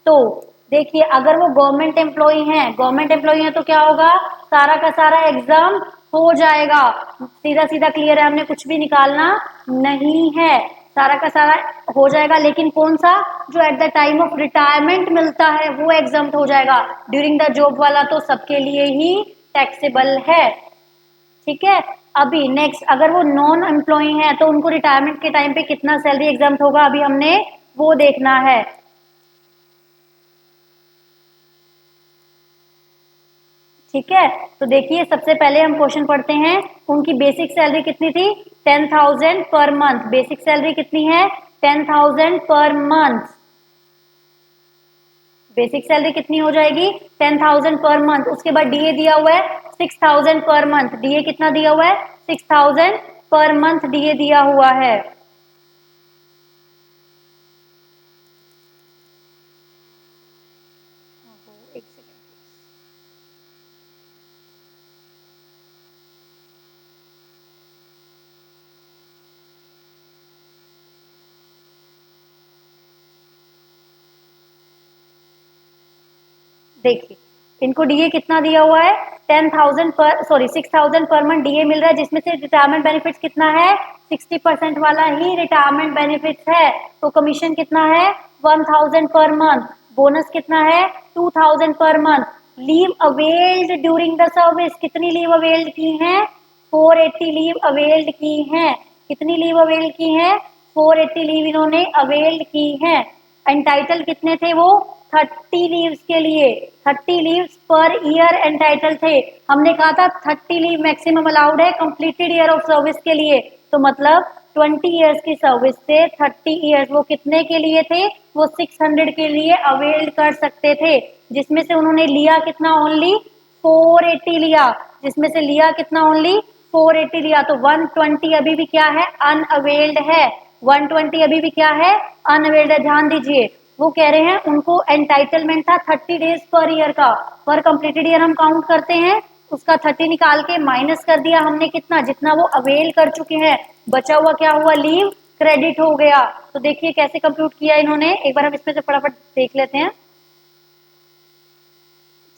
तो देखिए अगर वो गवर्नमेंट एम्प्लॉई हैं, गवर्नमेंट एम्प्लॉई हैं तो क्या होगा, सारा का सारा एग्जाम हो जाएगा, सीधा सीधा क्लियर है, हमने कुछ भी निकालना नहीं है, सारा का सारा हो जाएगा। लेकिन कौन सा, जो eight the time of retirement मिलता है वो एग्जाम्प्ट हो जाएगा, ड्यूरिंग द जॉब वाला तो सबके लिए ही टैक्सेबल है। ठीक है। अभी नेक्स्ट, अगर वो नॉन एम्प्लॉई है तो उनको रिटायरमेंट के टाइम पे कितना सैलरी एग्जाम्प्ट होगा, अभी हमने वो देखना है। ठीक है, तो देखिए सबसे पहले हम क्वेश्चन पढ़ते हैं। उनकी बेसिक सैलरी कितनी थी? 10,000 पर मंथ। बेसिक सैलरी कितनी है? 10,000 पर मंथ। बेसिक सैलरी कितनी हो जाएगी? 10,000 पर मंथ। उसके बाद डीए दिया हुआ है 6,000 पर मंथ। डीए कितना दिया हुआ है? 6,000 पर मंथ डीए दिया हुआ है। एक सेकंड। देखिए इनको डीए कितना दिया हुआ है? 10,000 पर, सॉरी 6,000 पर मंथ डीए मिल रहा है, जिसमें से रिटायरमेंट बेनिफिट्स कितना है? 60% वाला ही रिटायरमेंट बेनिफिट्स है। तो कमीशन कितना है? 1,000 पर मंथ। बोनस कितना है? 2,000 per month. Leave availed during the service, कितनी लीव अवेल्ड की हैं? 480 लीव अवेल्ड की हैं। कितनी लीव अवेल्ड की हैं? 480 लीव इन्होंने अवेल्ड की हैं। एंटाइटल कितने थे वो? 30 लीव्स के लिए। 30 लीव्स पर ईयर एंटाइटल थे। हमने कहा था 30 लीव मैक्सिमम अलाउड है कंप्लीटेड ईयर ऑफ सर्विस के लिए। तो मतलब 20 ईयर्स की सर्विस से 30 ईयर्स वो कितने के लिए थे? वो 600 के लिए अवेल कर सकते थे, जिसमें से उन्होंने लिया कितना? ओनली 480 लिया। जिसमें से लिया कितना? ओनली 480 लिया। तो 120 अभी भी क्या है? अनअवेल्ड है। 120 अभी भी क्या है? अनअवेल्ड है। ध्यान दीजिए, वो कह रहे हैं उनको एंटाइटलमेंट था 30 डेज पर ईयर का। पर कंप्लीटेड ईयर हम काउंट करते हैं, उसका 30 निकाल के माइनस कर दिया हमने कितना? जितना वो अवेल कर चुके हैं। बचा हुआ क्या हुआ? लीव क्रेडिट हो गया। तो देखिए कैसे कंप्यूट किया इन्होंने, एक बार हम इसमें से फटाफट देख लेते हैं।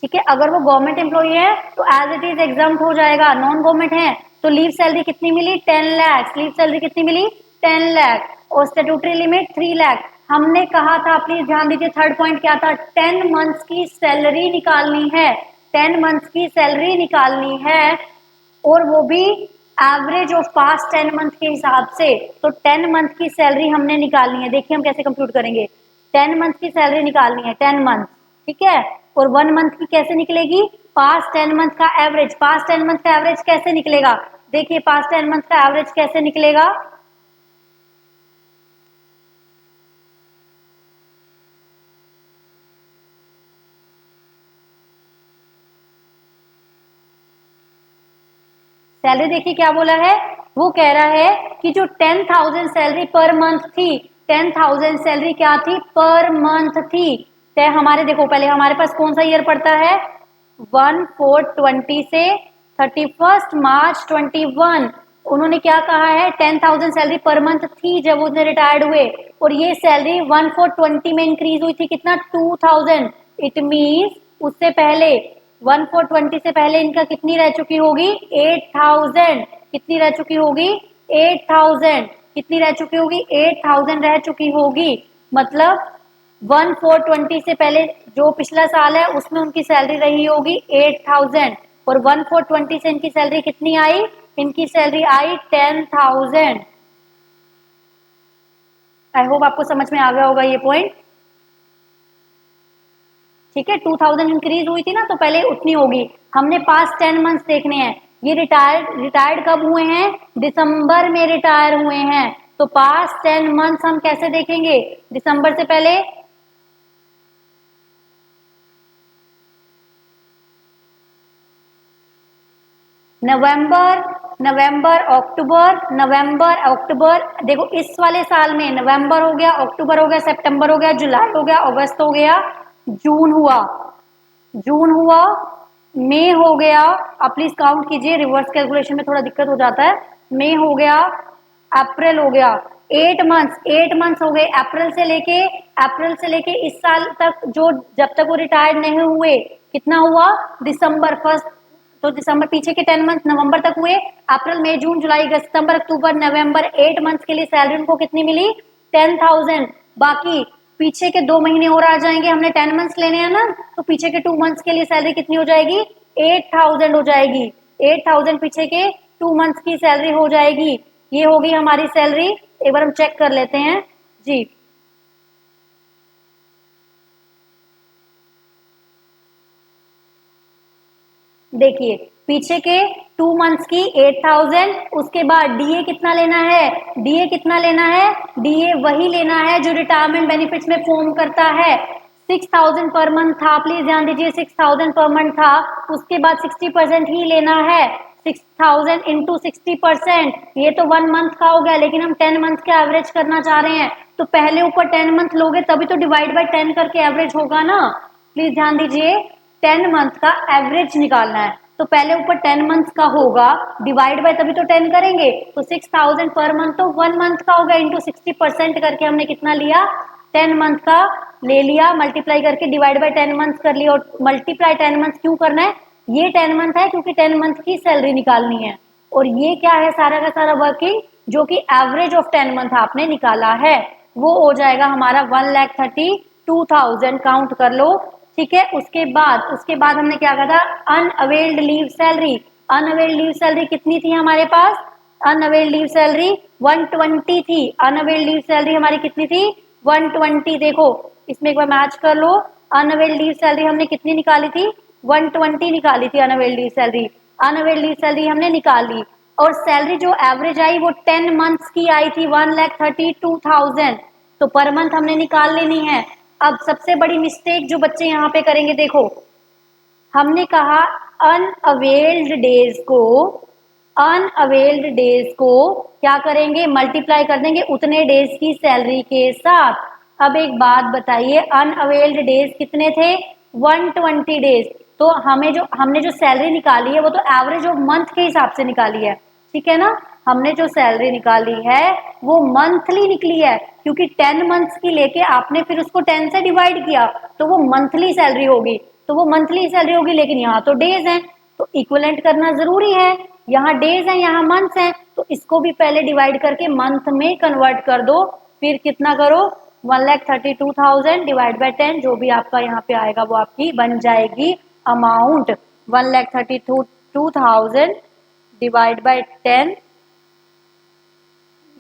ठीक है, अगर वो गवर्नमेंट एम्प्लॉई है तो एज इट इज एग्जाम्प्ट हो जाएगा। नॉन गवर्नमेंट है तो लीव सैलरी कितनी मिली? 10 लाख। लीव सैलरी कितनी मिली? 10 लाख। और स्टेट्यूटरी लिमिट 3 लाख। हमने कहा था, प्लीज ध्यान दीजिए, थर्ड पॉइंट क्या था? 10 मंथ्स की सैलरी निकालनी है। 10 मंथ्स की सैलरी निकालनी है, और वो भी एवरेज ऑफ पास्ट 10 मंथ के हिसाब से। तो 10 मंथ की सैलरी हमने निकालनी है। देखिए हम कैसे कंप्यूट करेंगे। 10 मंथ की सैलरी निकालनी है, 10 मंथ। ठीक है, और 1 मंथ की कैसे निकलेगी? पास्ट 10 मंथ का एवरेज। पास्ट 10 मंथ का एवरेज कैसे निकलेगा? देखिए पास्ट 10 मंथ का एवरेज कैसे निकलेगा? सैलरी देखिए क्या बोला है, वो कह रहा है कि जो 10,000 सैलरी पर मंथ थी, 10,000 सैलरी क्या थी? पर मंथ थी। तो हमारे देखो पहले हमारे पास कौन सा ईयर पड़ता है? 1/4/20 से 31 मार्च 21। उन्होंने क्या कहा है? 10,000 सैलरी पर मंथ थी जब उन्हें रिटायर्ड हुए, और ये सैलरी 1/4/20 में इंक्रीज हुई थी कितना? 2,000। इट मीन्स उससे पहले 1/4/20 से पहले इनका कितनी रह चुकी होगी? 8,000। कितनी रह चुकी होगी? 8,000। कितनी रह चुकी होगी? 8,000 रह चुकी होगी। मतलब 1/4/20 से पहले जो पिछला साल है उसमें उनकी सैलरी रही होगी 8,000, और 1/4/20 से इनकी सैलरी कितनी आई? इनकी सैलरी आई 10,000। आई होप आपको समझ में आ गया होगा ये पॉइंट। ठीक है, 2,000 इंक्रीज हुई थी ना, तो पहले उतनी होगी। हमने पास्ट 10 मंथ्स देखने हैं। ये रिटायर्ड कब हुए हैं? दिसंबर में रिटायर हुए हैं। तो पास्ट 10 मंथ्स हम कैसे देखेंगे? दिसंबर से पहले नवंबर, नवंबर अक्टूबर। देखो इस वाले साल में नवंबर हो गया, अक्टूबर हो गया, सितंबर हो गया, जुलाई हो गया, अगस्त हो गया, जून हुआ, जून हुआ, मई हो गया। आप प्लीज काउंट कीजिए, रिवर्स कैलकुलेशन में थोड़ा दिक्कत हो जाता है। मई हो गया, अप्रैल हो गया। 8 मंथ्स हो गए। अप्रैल से लेके इस साल तक, जो जब तक वो रिटायर्ड नहीं हुए, कितना हुआ? दिसंबर फर्स्ट। तो दिसंबर पीछे के 10 मंथ नवंबर तक हुए। अप्रैल मई जून जुलाई अगस्त सितंबर अक्टूबर नवंबर, 8 मंथ्स के लिए सैलरी उनको कितनी मिली? 10,000। बाकी पीछे के 2 महीने और आ जाएंगे, हमने 10 मंथ्स लेने हैं ना, तो पीछे के 2 मंथ्स के लिए सैलरी कितनी हो जाएगी? 8,000 हो जाएगी। 8,000 पीछे के 2 मंथ्स की सैलरी हो जाएगी। ये हो गई हमारी सैलरी। एक बार हम चेक कर लेते हैं जी। देखिए पीछे के 2 मंथ्स की 8000, उसके बाद डीए कितना लेना है, डीए कितना लेना है, डीए वही लेना है जो रिटायरमेंट बेनिफिट्स में फॉर्म करता है। 6000 पर मंथ था, प्लीज ध्यान दीजिए 6000 पर मंथ था, उसके बाद 60% ही लेना है। 6000 इंटू 60%, ये तो 1 मंथ का हो गया, लेकिन हम 10 मंथ का एवरेज करना चाह रहे हैं, तो पहले ऊपर 10 मंथ लोगे तभी तो डिवाइड बाय 10 करके एवरेज होगा ना। प्लीज ध्यान दीजिए 10 मंथ का एवरेज निकालना है, तो पहले ऊपर 10 मंथ का होगा, डिवाइड बाय तभी तो 10 करेंगे, तो 6000 पर मंथ तो 1 मंथ का होगा, इंटू 60% करके हमने कितना लिया, 10 मंथ का ले लिया, मल्टीप्लाई करके डिवाइड बाय 10 मंथ कर लिया। और मल्टीप्लाई 10 मंथ क्यों करना है, ये 10 मंथ है क्योंकि 10 मंथ की सैलरी निकालनी है, और ये क्या है सारा का सारा वर्किंग जो कि एवरेज ऑफ 10 मंथ आपने निकाला है, वो हो जाएगा हमारा 1,32,000, काउंट कर लो। ठीक है, उसके बाद हमने क्या कहा था, unavailed leave salary. Unavailed leave salary कितनी थी हमारे पास, अनअवेल्ड लीव सैलरी 120 थी। अनअवेल्ड लीव सैलरी हमारी कितनी थी, 120। देखो इसमें एक बार मैच कर लो, अनअवेल्ड लीव सैलरी हमने कितनी निकाली थी, 120 निकाली थी unavailed leave salary. Unavailed leave salary हमने निकाली, और सैलरी जो एवरेज आई वो 10 मंथ्स की आई थी 1,32,000, तो पर मंथ हमने निकाल लेनी है। अब सबसे बड़ी मिस्टेक जो बच्चे यहाँ पे करेंगे, देखो हमने कहा अनअवेल्ड डेज को क्या करेंगे, मल्टीप्लाई कर देंगे उतने डेज की सैलरी के साथ। अब एक बात बताइए, अनअवेल्ड डेज कितने थे, 120 डेज, तो हमने जो सैलरी निकाली है वो तो एवरेज ऑफ मंथ के हिसाब से निकाली है, ठीक है ना। हमने जो सैलरी निकाली है वो मंथली निकली है, क्योंकि 10 मंथ्स की लेके आपने फिर उसको 10 से डिवाइड किया, तो वो मंथली सैलरी होगी, लेकिन यहाँ तो डेज हैं, तो इक्विवेलेंट करना जरूरी है। यहाँ डेज हैं, यहाँ मंथ्स हैं, तो इसको भी पहले डिवाइड करके मंथ में कन्वर्ट कर दो, फिर कितना करो, 1,32,000 डिवाइड बाय 10, जो भी आपका यहाँ पे आएगा वो आपकी बन जाएगी अमाउंट। 1,32,000 डिवाइड बाय 10,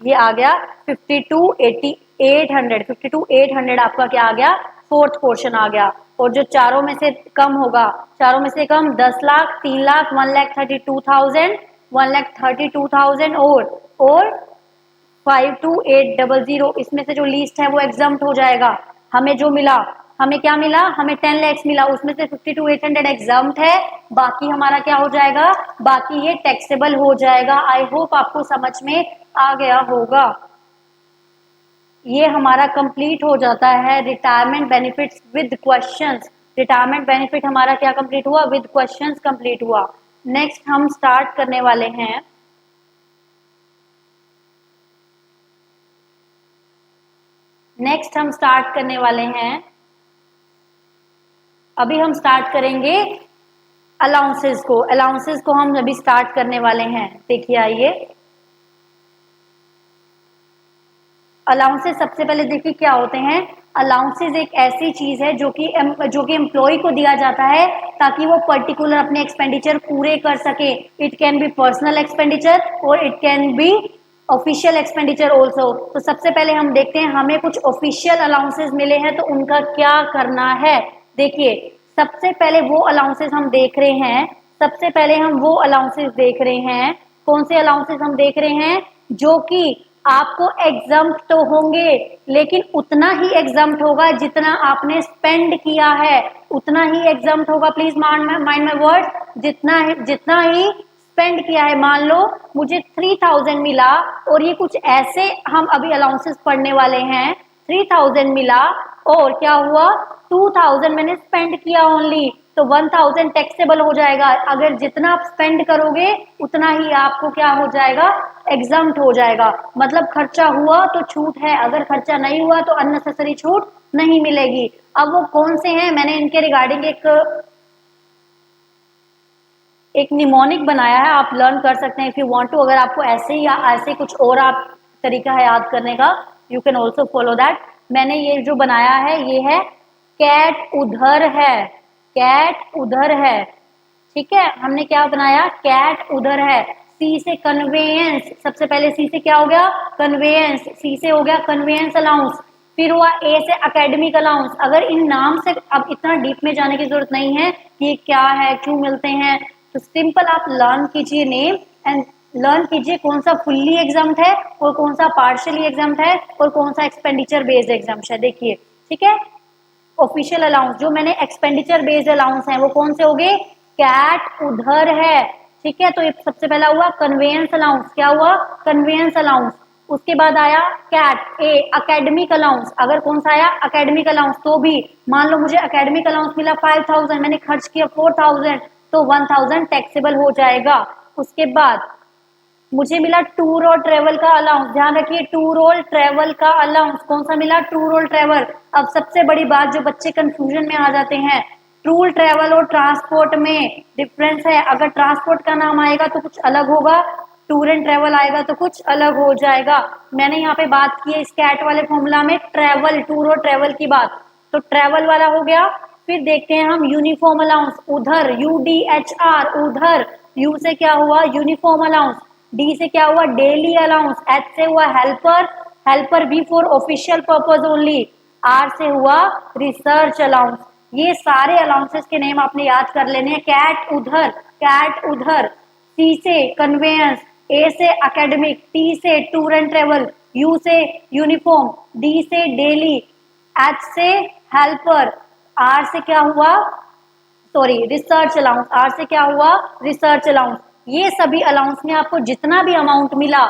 ये आ गया 52,800 आपका क्या आ गया, फोर्थ पोर्शन आ गया। और जो चारों में से कम होगा, चारों में से कम 10 लाख, 3 लाख, 1,32,000, 1,32,000 और 52,800, इसमें से जो लीस्ट है वो एग्जम्प्ट हो जाएगा। हमें जो मिला, हमें क्या मिला, हमें 10 lakhs मिला, उसमें से 52,800 एग्जम्प्ट है, बाकी हमारा क्या हो जाएगा, बाकी ये टैक्सेबल हो जाएगा। आई होप आपको समझ में आ गया होगा। ये हमारा कंप्लीट हो जाता है retirement benefits with questions. Retirement benefit हमारा क्या कंप्लीट हुआ, विद क्वेश्चंस कंप्लीट हुआ। नेक्स्ट हम स्टार्ट करने वाले हैं अभी हम स्टार्ट करेंगे अलाउंसेस को हम अभी स्टार्ट करने वाले हैं। देखिए आइए, अलाउंसेस सबसे पहले देखिए क्या होते हैं। अलाउंसेस एक ऐसी चीज है जो कि एम्प्लॉय को दिया जाता है ताकि वो पर्टिकुलर अपने एक्सपेंडिचर पूरे कर सके। It can be personal expenditure और it can be official expenditure also. तो सबसे पहले हम देखते हैं हमें कुछ ऑफिशियल अलाउंसेस मिले हैं तो उनका क्या करना है। देखिए सबसे पहले वो अलाउंसेस हम देख रहे हैं, कौन से अलाउंसेस हम देख रहे हैं, जो कि आपको एग्जम्प्ट तो होंगे, लेकिन उतना ही एग्जम्प्ट होगा जितना आपने स्पेंड किया है, उतना ही एग्जम्प्ट होगा। प्लीज माइंड माय वर्ड, जितना ही स्पेंड किया है। मान लो मुझे 3,000 मिला और ये कुछ ऐसे हम अभी अलाउंसेस पढ़ने वाले हैं, 3,000 मिला और क्या हुआ, 2,000 मैंने स्पेंड किया ओनली, तो 1,000 टैक्सेबल हो जाएगा। अगर जितना आप स्पेंड करोगे उतना ही आपको क्या हो जाएगा, एग्जम्प्ट हो जाएगा। मतलब खर्चा हुआ तो छूट है, अगर खर्चा नहीं हुआ तो अननेसेसरी छूट नहीं मिलेगी। अब वो कौन से हैं, मैंने इनके रिगार्डिंग एक निमोनिक बनाया है, आप लर्न कर सकते हैं इफ यू वांट टू। अगर आपको ऐसे या ऐसे कुछ और आप तरीका है याद करने का, you can also follow that. मैंने ये जो बनाया है ये है कैट उधर है, ठीक है। हमने क्या बनाया, कैट उधर है। सी से कन्वेयंस, सबसे पहले सी से क्या हो गया, कन्वेयंस, सी से हो गया कन्वेयंस अलाउंस, फिर हुआ ए से एकेडमिक अलाउंस। अगर इन नाम से अब इतना डीप में जाने की जरूरत नहीं है कि ये क्या है, क्यों मिलते हैं, तो सिंपल आप लर्न कीजिए नेम एंड लर्न कीजिए कौन सा फुल्ली एग्जाम्ड है और कौन सा पार्शियली एग्जाम्ड है और कौन सा एक्सपेंडिचर बेस्ड एग्जाम है। देखिए ठीक है, ऑफिशियल अलाउंस जो मैंने एक्सपेंडिचर बेस्ड अलाउंस है वो कौन से हो गए, कैट उधर है, ठीक है। तो ये सबसे पहला हुआ कन्वेयंस अलाउंस, क्या हुआ, कन्वेयंस अलाउंस। उसके बाद आया कैट ए एकेडमिक अलाउंस, अगर कौन सा आया, एकेडमिक अलाउंस, तो भी मान लो मुझे एकेडमिक अलाउंस मिला 5000, मैंने खर्च किया 4000, तो 1000 टैक्सेबल हो जाएगा। उसके बाद मुझे मिला टूर और ट्रेवल का अलाउंस, ध्यान रखिए टूर और ट्रेवल का अलाउंस, कौन सा मिला, टूर और ट्रेवल। अब सबसे बड़ी बात जो बच्चे कंफ्यूजन में आ जाते हैं, टूर ट्रेवल और ट्रांसपोर्ट में डिफरेंस है। अगर ट्रांसपोर्ट का नाम आएगा तो कुछ अलग होगा, टूर एंड ट्रेवल आएगा तो कुछ अलग हो जाएगा। मैंने यहाँ पे बात की है इस कैट वाले फॉर्मूला में ट्रेवल, टूर और ट्रेवल की बात, तो ट्रेवल वाला हो गया। फिर देखते हैं हम यूनिफॉर्म अलाउंस, उधर UDHR उधर, यू से क्या हुआ, यूनिफॉर्म अलाउंस, डी से क्या हुआ, डेली अलाउंस, एच से हुआ helper, helper be for official purpose only, R से हुआ रिसर्च अलाउंस। ये सारे अलाउंसेस के नेम आपने याद कर लेने हैं। कैट उधर, कैट उधर, सी से कन्वेयंस, ए से एकेडमिक, टी से टूर एंड ट्रेवल, यू से यूनिफॉर्म, डी से डेली, एच से हेल्पर, आर से क्या हुआ, सॉरी रिसर्च अलाउंस, आर से क्या हुआ, रिसर्च अलाउंस। ये सभी अलाउंस में आपको जितना भी अमाउंट मिला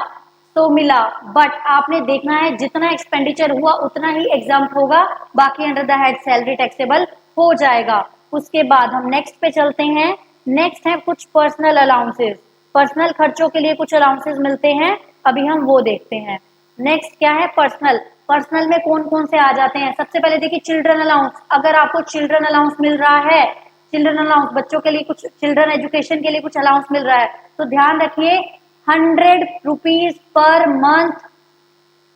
तो मिला, बट आपने देखना है जितना एक्सपेंडिचर हुआ उतना ही एग्जाम होगा, बाकी under the head salary taxable हो जाएगा। उसके बाद हम नेक्स्ट पे चलते हैं। नेक्स्ट है कुछ पर्सनल अलाउंसेस, पर्सनल खर्चों के लिए कुछ अलाउंसेस मिलते हैं, अभी हम वो देखते हैं। नेक्स्ट क्या है, पर्सनल, पर्सनल में कौन कौन से आ जाते हैं, सबसे पहले देखिए चिल्ड्रन अलाउंस। अगर आपको चिल्ड्रन अलाउंस मिल रहा है, चिल्ड्रन अलाउंस बच्चों के लिए कुछ, चिल्ड्रन एजुकेशन के लिए कुछ अलाउंस मिल रहा है, तो ध्यान रखिए 100 रुपीज पर मंथ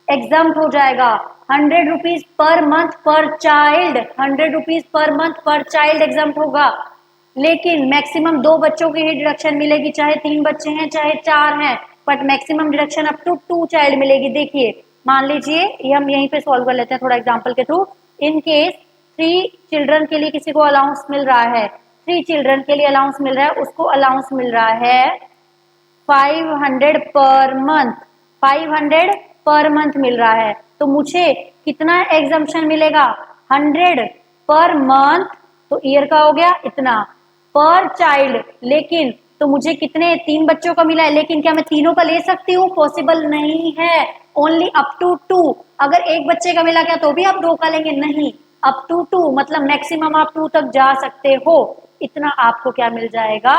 एग्जाम हो जाएगा, 100 रुपीज पर मंथ पर चाइल्ड, 100 रुपीज पर मंथ पर चाइल्ड एग्जाम होगा। लेकिन मैक्सिमम 2 बच्चों की ही डिडक्शन मिलेगी, चाहे 3 बच्चे हैं चाहे 4 हैं, but maximum deduction up to 2 child मिलेगी। देखिए मान लीजिए ये हम यहीं पे सॉल्व कर लेते हैं थोड़ा एग्जांपल के थ्रू। इन केस 3 चिल्ड्रन के लिए किसी को अलाउंस मिल रहा है, 3 चिल्ड्रन के लिए अलाउंस मिल रहा है, उसको अलाउंस मिल रहा है 500 पर मंथ, 500 पर मंथ मिल रहा है, तो मुझे कितना एग्जम्पशन मिलेगा, 100 पर मंथ, तो ईयर का हो गया इतना, पर चाइल्ड, लेकिन तो मुझे कितने, 3 बच्चों का मिला है, लेकिन क्या मैं तीनों का ले सकती हूँ, पॉसिबल नहीं है, ओनली अप टू 2। अगर एक बच्चे का मिला क्या तो भी आप 2 का लेंगे, नहीं, अप टू 2 मतलब मैक्सिमम आप 2 तक जा सकते हो, इतना आपको क्या मिल जाएगा,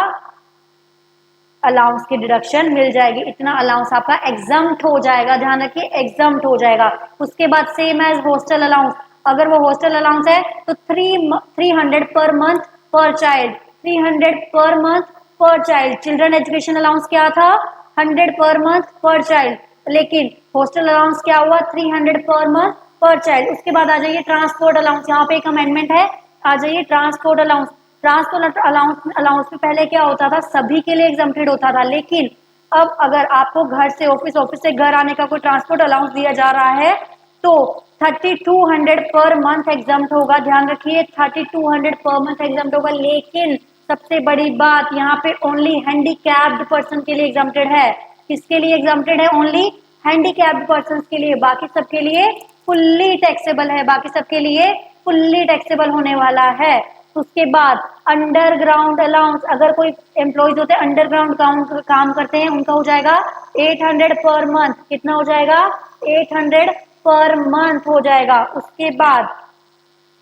अलाउंस की डिडक्शन मिल जाएगी, इतना अलाउंस आपका एग्जम्प्ट हो जाएगा, ध्यान रखिए एग्जम्प्ट हो जाएगा। उसके बाद सेम एज हॉस्टल अलाउंस, अगर वो हॉस्टल अलाउंस है तो 300 पर मंथ पर चाइल्ड, 300 पर मंथ पर चाइल्ड। चिल्ड्रन एजुकेशन अलाउंस क्या था, 100 पर मंथ पर चाइल्ड, लेकिन हॉस्टल अलाउंस क्या हुआ, 300 पर मंथ पर चाइल्ड। उसके बाद आ जाइए ट्रांसपोर्ट अलाउंस, यहाँ पे एक अमेंडमेंट है, आ जाइए transport allowance. Transport allowance allowance में पहले क्या होता था, सभी के लिए एग्जम्प्टेड होता था, लेकिन अब अगर आपको घर से ऑफिस, ऑफिस से घर आने का कोई ट्रांसपोर्ट अलाउंस दिया जा रहा है तो 3200 पर मंथ एग्जम्प्ट होगा, ध्यान रखिए 3200 पर मंथ एग्जम्प्ट होगा। लेकिन सबसे बड़ी बात यहाँ पे ओनली हैंडीकैप्ड पर्सन के लिए एग्जम्प्टेड है, किसके लिए एग्जम्प्टेड है, ओनली हैंडीकैप्ड पर्सन के लिए, बाकी सबके लिए फुल्ली टैक्सेबल है, बाकी सबके लिए फुल्ली टैक्सेबल होने वाला है। उसके बाद अंडरग्राउंड अलाउंस, अगर कोई एम्प्लॉयज होते हैं अंडरग्राउंड काम करते हैं, उनका हो जाएगा 800 पर मंथ, कितना हो जाएगा, 800 पर मंथ हो जाएगा। उसके बाद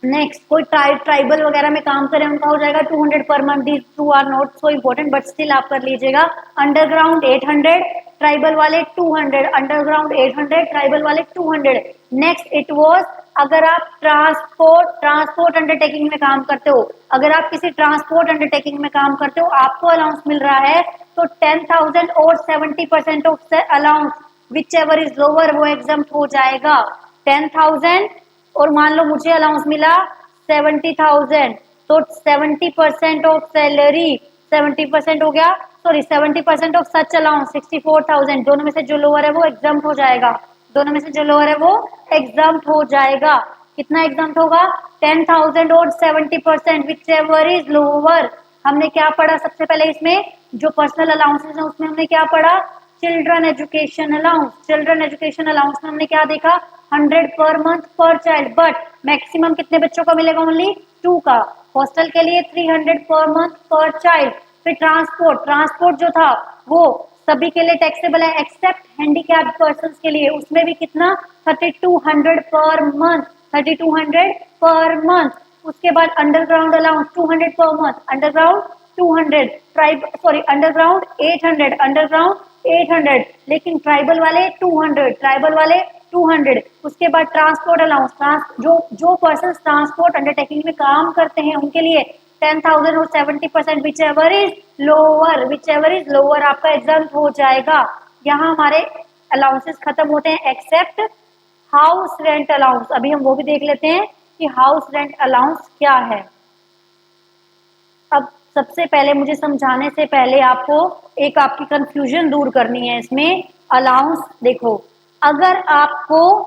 नेक्स्ट कोई ट्राइबल वगैरह में काम करें, उनका हो जाएगा 200 per month. These two are not so important but still आप कर लीजिएगा। अंडरग्राउंड 800, ट्राइबल वाले 200, अंडरग्राउंड 800, ट्राइबल वाले 200। नेक्स्ट इट वाज, अगर आप ट्रांसपोर्ट अंडरटेकिंग में काम करते हो, अगर आप किसी ट्रांसपोर्ट अंडरटेकिंग में काम करते हो, आपको अलाउंस मिल रहा है तो 10,000 और 70% of allowance which ever is lower वो एग्जाम्प्ट हो जाएगा। 10,000 और मान लो मुझे अलाउंस मिला 70,000, तो 70% ऑफ सैलरी, 70% हो गया सॉरी 70% ऑफ सच अलाउंस 64,000, दोनों में से जो लोअर है वो एग्जाम्प्ट हो जाएगा, दोनों में से जो लोअर है वो एग्जाम्प्ट हो जाएगा। कितना एग्जाम्प्ट होगा? 10,000 और 70%, विच एवर इज लोअर। हमने क्या पढ़ा सबसे पहले इसमें? जो पर्सनल अलाउंसेस है उसमें हमने क्या पढ़ा? Children education allowance. Children education allowance में हमने क्या देखा? 100 पर मंथ पर चाइल्ड, बट मैक्सिमम कितने बच्चों का मिलेगा? ओनली 2 का। हॉस्टल के लिए 300 पर मंथ पर चाइल्ड। फिर ट्रांसपोर्ट, ट्रांसपोर्ट जो था वो सभी के लिए टैक्सेबल है एक्सेप्ट हैंडीकैप्ड पर्संस के लिए, उसमें भी कितना? 3200 पर मंथ, 3200 पर मंथ। उसके बाद underground allowance 200 per month, underground 200, tribe sorry underground 800, underground 800, लेकिन ट्राइबल वाले 200, ट्राइबल वाले 200। उसके बाद ट्रांसपोर्ट अलाउंस, जो पर्सन ट्रांसपोर्ट अंडरटेकिंग में काम करते हैं उनके लिए 10,000 और 70%, विच एवर इज लोअर आपका एग्जाम हो जाएगा। यहाँ हमारे अलाउंसेस खत्म होते हैं एक्सेप्ट हाउस रेंट अलाउंस। अभी हम वो भी देख लेते हैं कि हाउस रेंट अलाउंस क्या है। अब सबसे पहले मुझे समझाने से पहले आपको एक आपकी कंफ्यूजन दूर करनी है इसमें। अलाउंस देखो, अगर आपको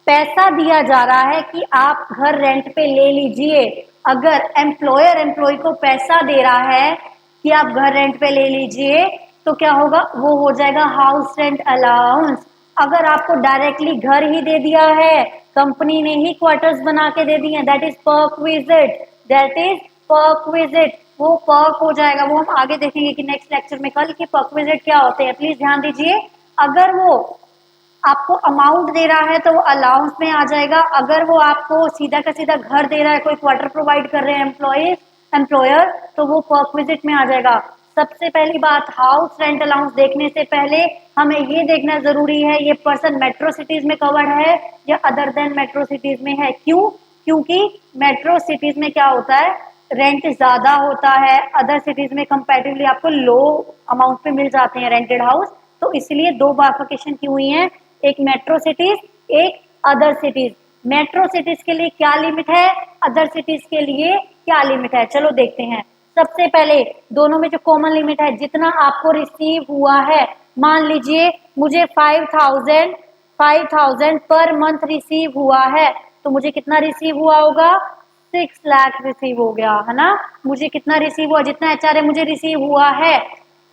पैसा दिया जा रहा है कि आप घर रेंट पे ले लीजिए, अगर एम्प्लॉयर एम्प्लॉय को पैसा दे रहा है कि आप घर रेंट पे ले लीजिए, तो क्या होगा? वो हो जाएगा हाउस रेंट अलाउंस। अगर आपको डायरेक्टली घर ही दे दिया है, कंपनी ने ही क्वार्टर्स बना के दे दिए, that is perk visit, that is perk visit, वो पर्क हो जाएगा। वो हम आगे देखेंगे कि नेक्स्ट लेक्चर में कल कि पर्क विजिट क्या होते हैं। प्लीज ध्यान दीजिए, अगर वो आपको अमाउंट दे रहा है तो वो अलाउंस में आ जाएगा। अगर वो आपको सीधा का सीधा घर दे रहा है, कोई क्वार्टर प्रोवाइड कर रहे हैं एम्प्लॉयर, तो वो पर्क विजिट में आ जाएगा। सबसे पहली बात, हाउस रेंट अलाउंस देखने से पहले हमें ये देखना जरूरी है ये पर्सन मेट्रो सिटीज में कवर्ड है या अदर देन मेट्रो सिटीज में है। क्यों? क्योंकि मेट्रो सिटीज में क्या होता है? रेंट ज्यादा होता है, अदर सिटीज में कंपैरेटिवली आपको लो अमाउंट पे मिल जाते हैं रेंटेड हाउस। तो इसलिए दो बाइफरकेशन की हुई है, एक मेट्रो सिटीज, एक अदर सिटीज। मेट्रो सिटीज के लिए क्या लिमिट है, अदर सिटीज के लिए क्या लिमिट है, चलो देखते हैं। सबसे पहले दोनों में जो कॉमन लिमिट है, जितना आपको रिसीव हुआ है, मान लीजिए मुझे 5,000 पर मंथ रिसीव हुआ है, तो मुझे कितना रिसीव हुआ होगा? 6 लाख रिसीव हो गया है ना। मुझे कितना रिसीव हुआ? जितना एचआरए मुझे रिसीव हुआ है।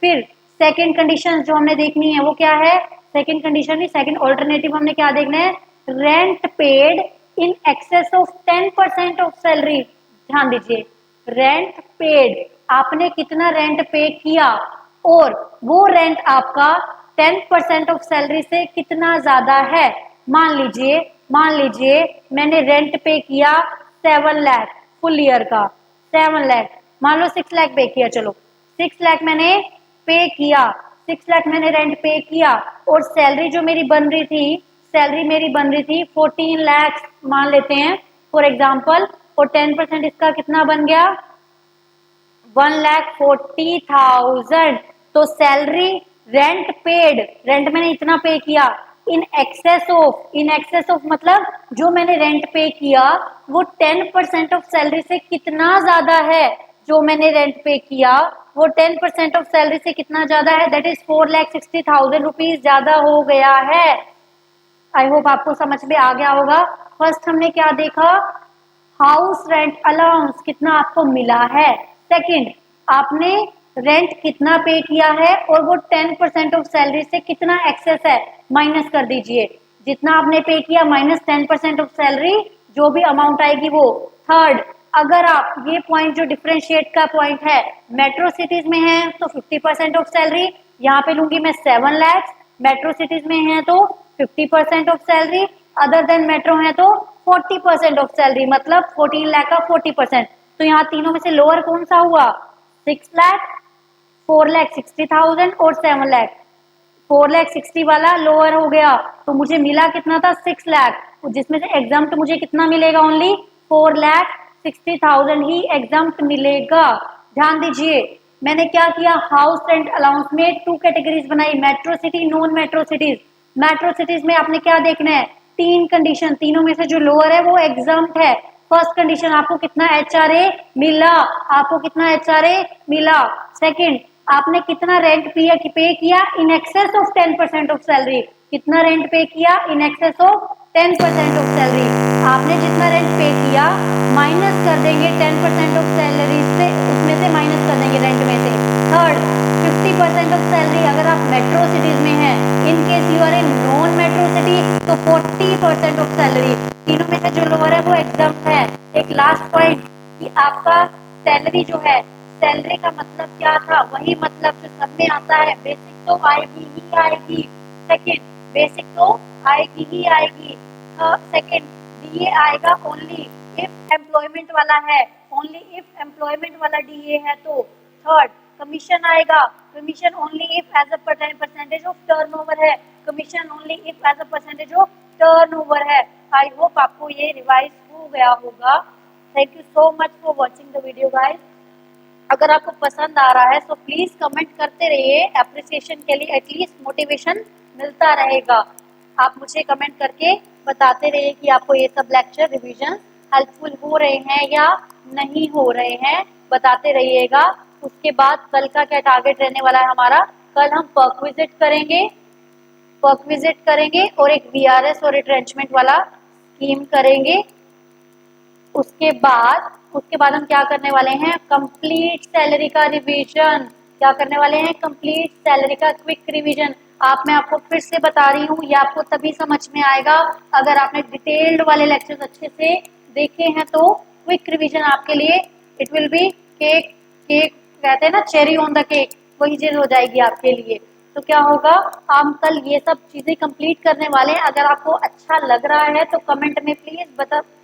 फिर सेकंड कंडीशन जो हमने देखनी है वो क्या है? सेकंड कंडीशन नहीं, सेकंड ऑल्टरनेटिव हमने क्या देखना है? Rent paid in excess of 10% of salary. ध्यान दीजिए, रेंट पेड, आपने कितना रेंट पे किया और वो रेंट आपका 10% ऑफ सैलरी से कितना ज्यादा है। मान लीजिए मैंने रेंट पे किया 7 लाख फुल ईयर का, 7 लाख, मान लो 6 लाख पे किया, चलो 6 लाख मैंने पे किया, 6 लाख मैंने रेंट पे किया और सैलरी जो मेरी बन रही थी, सैलरी मेरी बन रही थी 14 लाख मान लेते हैं फॉर एग्जाम्पल, और 10% इसका कितना बन गया? 1,40,000। तो सैलरी रेंट पेड, रेंट मैंने इतना पे किया, इन एक्सेस ऑफ मतलब जो मैंने रेंट पे किया वो 10% ऑफ सैलरी से कितना ज्यादा है। जो मैंने रेंट पे किया वो 10% ऑफ सैलरी से कितना ज्यादा है, दैट इज 4,60,000 रुपीज ज्यादा हो गया है। आई होप आपको समझ में आ गया होगा। फर्स्ट हमने क्या देखा? हाउस रेंट अलाउंस कितना आपको मिला है। सेकंड, आपने रेंट कितना पे किया है और वो 10% ऑफ सैलरी से कितना एक्सेस है, माइनस कर दीजिए। जितना आपने पे किया माइनस 10% ऑफ सैलरी, जो भी अमाउंट आएगी वो। थर्ड, अगर आप ये पॉइंट जो डिफरेंशिएट का पॉइंट है, मेट्रो सिटीज में है तो 50% ऑफ सैलरी, यहाँ पे लूंगी मैं 7 लाख, मेट्रो सिटीज में है तो 50% of salary, other than metro है तो 40% ऑफ सैलरी, मतलब 14 लाख का 40%। तो यहाँ तीनों में से लोअर कौन सा हुआ? 6 लाख, 4,60,000 और 7 लाख। 4,60,000 वाला लोअर हो गया, तो मुझे मिला कितना था? 6 लाख, जिसमें से एग्जाम्प्ट मुझे कितना मिलेगा? ओनली 4,60,000 ही एग्जाम्प्ट मिलेगा। ध्यान दीजिए, मैंने क्या किया? हाउस रेंट अलाउंस में 2 कैटेगरीज बनाई, metro city, non metro cities. Metro cities में आपने क्या देखना है? 3 कंडीशन, तीनों में से जो लोअर है वो एग्जाम्प्ट है। फर्स्ट कंडीशन, आपको कितना एचआरए मिला, आपको कितना एचआरए मिला। सेकंड, आपने कितना रेंट पे किया in excess of 10% of salary, कितना रेंट पे किया in excess of 10% of salary. आपने जितना रेंट पे किया माइनस कर देंगे 10% ऑफ सैलरी से, उसमें से माइनस कर देंगे रेंट में से। थर्ड, 50% ऑफ सैलरी अगर आप मेट्रो सिटीज में हैं, in case you are in non metro city तो 40% ऑफ सैलरी। तीनों में से जो लोअर है वो एग्जाम है। एक लास्ट पॉइंट कि आपका सैलरी जो है, सैलरी का मतलब क्या था, वही मतलब जो सब में आता है, बेसिक तो आएगी ही आएगी। सेकंड, बेसिक तो आएगी ही आएगी। सेकंड, डीए आएगा ओनली इफ एम्प्लॉयमेंट वाला है, ओनली इफ एम्प्लॉयमेंट वाला डीए है तो। थर्ड, कमीशन आएगा, commission only if as a percentage of turnover है, commission only if as a percentage of turnover है। आई होप आपको ये रिवाइज हो गया होगा। Thank you so much for watching the video guys. अगर आपको पसंद आ रहा है तो प्लीज कमेंट करते रहिए, अप्रिसिएशन के लिए एटलीस्ट मोटिवेशन मिलता रहेगा। आप मुझे कमेंट करके बताते रहिए कि आपको ये सब लेक्चर रिवीजन हेल्पफुल हो रहे हैं या नहीं हो रहे हैं, बताते रहिएगा। उसके बाद कल का क्या टारगेट रहने वाला है हमारा, कल हम पर्क विजिट करेंगे और एक वीआरएस और रिट्रेंचमेंट वाला स्कीम करेंगे। उसके बाद हम क्या करने वाले हैं, कंप्लीट सैलरी का रिवीजन। क्या करने वाले हैं, कंप्लीट सैलरी का क्विक रिवीजन। मैं आपको फिर से बता रही हूँ, ये आपको तभी समझ में आएगा अगर आपने डिटेल्ड वाले लेक्चर्स अच्छे से देखे हैं। तो क्विक रिवीजन आपके लिए it will be cake, cake कहते हैं ना, चेरी ऑन द केक, वही चीज हो जाएगी आपके लिए। तो क्या होगा, हम कल ये सब चीजें कंप्लीट करने वाले हैं। अगर आपको अच्छा लग रहा है तो कमेंट में प्लीज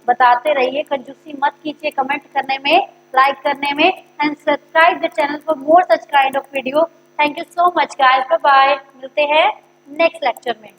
बताते रहिए, कंजूसी मत कीजिए कमेंट करने में, लाइक करने में, and subscribe the channel for more such kind of video. Thank you so much guys, bye bye, मिलते हैं नेक्स्ट लेक्चर में।